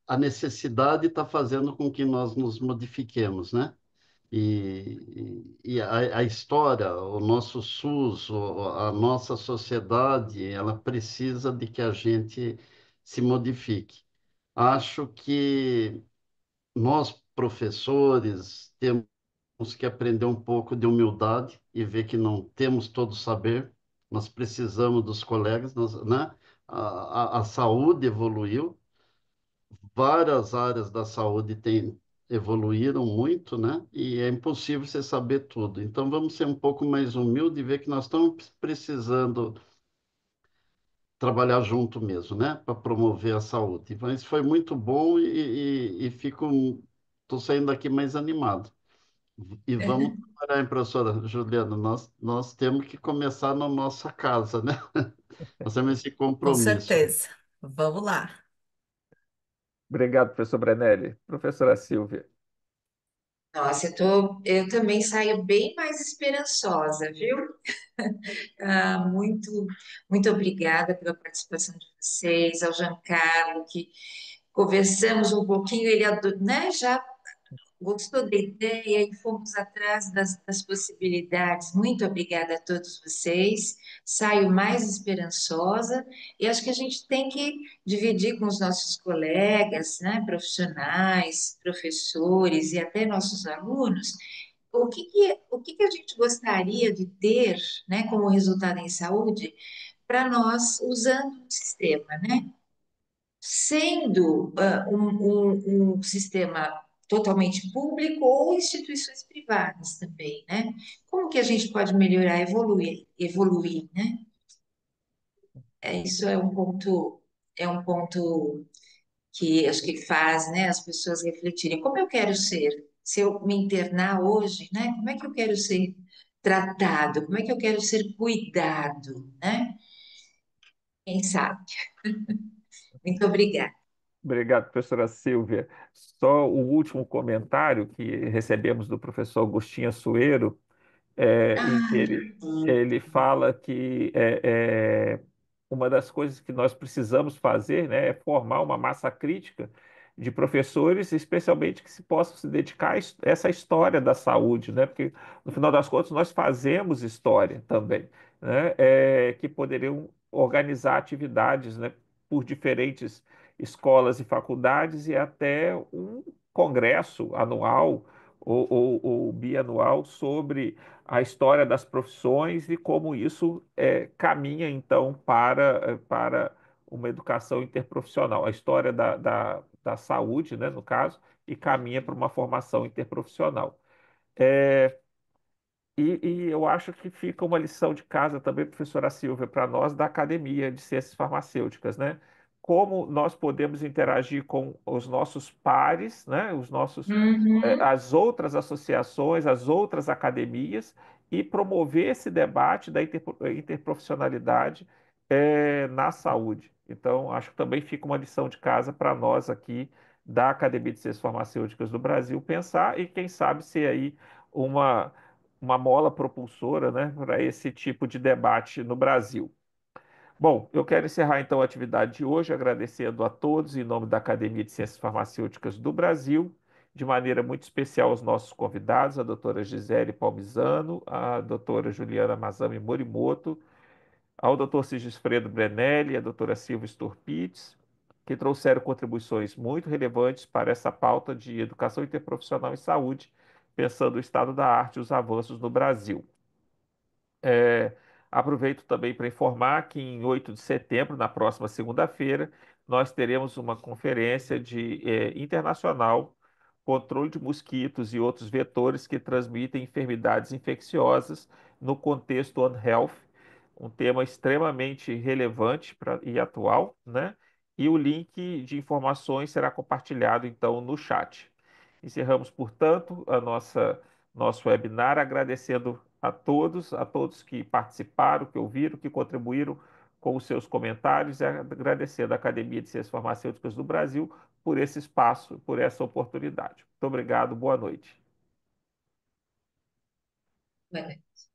a necessidade está fazendo com que nós nos modifiquemos, né? E a história, o nosso SUS, a nossa sociedade, ela precisa de que a gente se modifique. Acho que nós, professores, temos que aprender um pouco de humildade e ver que não temos todo o saber, nós precisamos dos colegas, né? A saúde evoluiu, várias áreas da saúde evoluíram muito, né? E é impossível você saber tudo. Então, vamos ser um pouco mais humildes e ver que nós estamos precisando trabalhar junto mesmo, né? Para promover a saúde. Mas foi muito bom e estou saindo daqui mais animado. E vamos trabalhar, hein, professora Juliana? Nós temos que começar na nossa casa, né? Nós temos esse Com compromisso. certeza. Vamos lá. Obrigado, professor Brenelli. Professora Silvia. Nossa, eu também saio bem mais esperançosa, viu? Muito, muito obrigada pela participação de vocês, ao Giancarlo, que conversamos um pouquinho, né, já gostou da ideia e fomos atrás das possibilidades. Muito obrigada a todos vocês. Saio mais esperançosa e acho que a gente tem que dividir com os nossos colegas, né, profissionais, professores e até nossos alunos. O que que a gente gostaria de ter, né, como resultado em saúde para nós usando o sistema, né? Sendo um sistema totalmente público ou instituições privadas também, né? Como que a gente pode melhorar, evoluir, né? Isso é um ponto que acho que faz, né, as pessoas refletirem. Como eu quero ser? Se eu me internar hoje, né? Como é que eu quero ser tratado? Como é que eu quero ser cuidado, né? Quem sabe? Muito obrigada. Obrigado, professora Silvia. Só o último comentário que recebemos do professor Agostinho Assuero, em que Ah, ele fala que uma das coisas que nós precisamos fazer, né, é formar uma massa crítica de professores, especialmente que se possam se dedicar a essa história da saúde, né, porque no final das contas nós fazemos história também, né, que poderiam organizar atividades, né, por diferentes escolas e faculdades e até um congresso anual ou bianual sobre a história das profissões e como isso caminha, então, para uma educação interprofissional. A história da saúde, né, no caso, e caminha para uma formação interprofissional. É, e eu acho que fica uma lição de casa também, professora Silvia, para nós da Academia de Ciências Farmacêuticas, né? Como nós podemos interagir com os nossos pares, né? uhum. As outras associações, as outras academias e promover esse debate da interprofissionalidade, na saúde. Então, acho que também fica uma lição de casa para nós aqui da Academia de Ciências Farmacêuticas do Brasil pensar e, quem sabe, ser aí uma mola propulsora, né, para esse tipo de debate no Brasil. Bom, eu quero encerrar então a atividade de hoje agradecendo a todos em nome da Academia de Ciências Farmacêuticas do Brasil, de maneira muito especial aos nossos convidados, a doutora Gisele Palmisano, a doutora Juliana Masami Morimoto, ao doutor Sigisfredo Brenelli e a doutora Silvia Sturpitz, que trouxeram contribuições muito relevantes para essa pauta de educação interprofissional em saúde, pensando o estado da arte e os avanços no Brasil. É, aproveito também para informar que em 8 de setembro, na próxima segunda-feira, nós teremos uma conferência internacional controle de mosquitos e outros vetores que transmitem enfermidades infecciosas no contexto One Health, um tema extremamente relevante e atual, né? E o link de informações será compartilhado então no chat. Encerramos, portanto, nosso webinar, agradecendo a todos que participaram, que ouviram, que contribuíram com os seus comentários e agradecendo à Academia de Ciências Farmacêuticas do Brasil por esse espaço, por essa oportunidade. Muito obrigado, boa noite. Boa noite.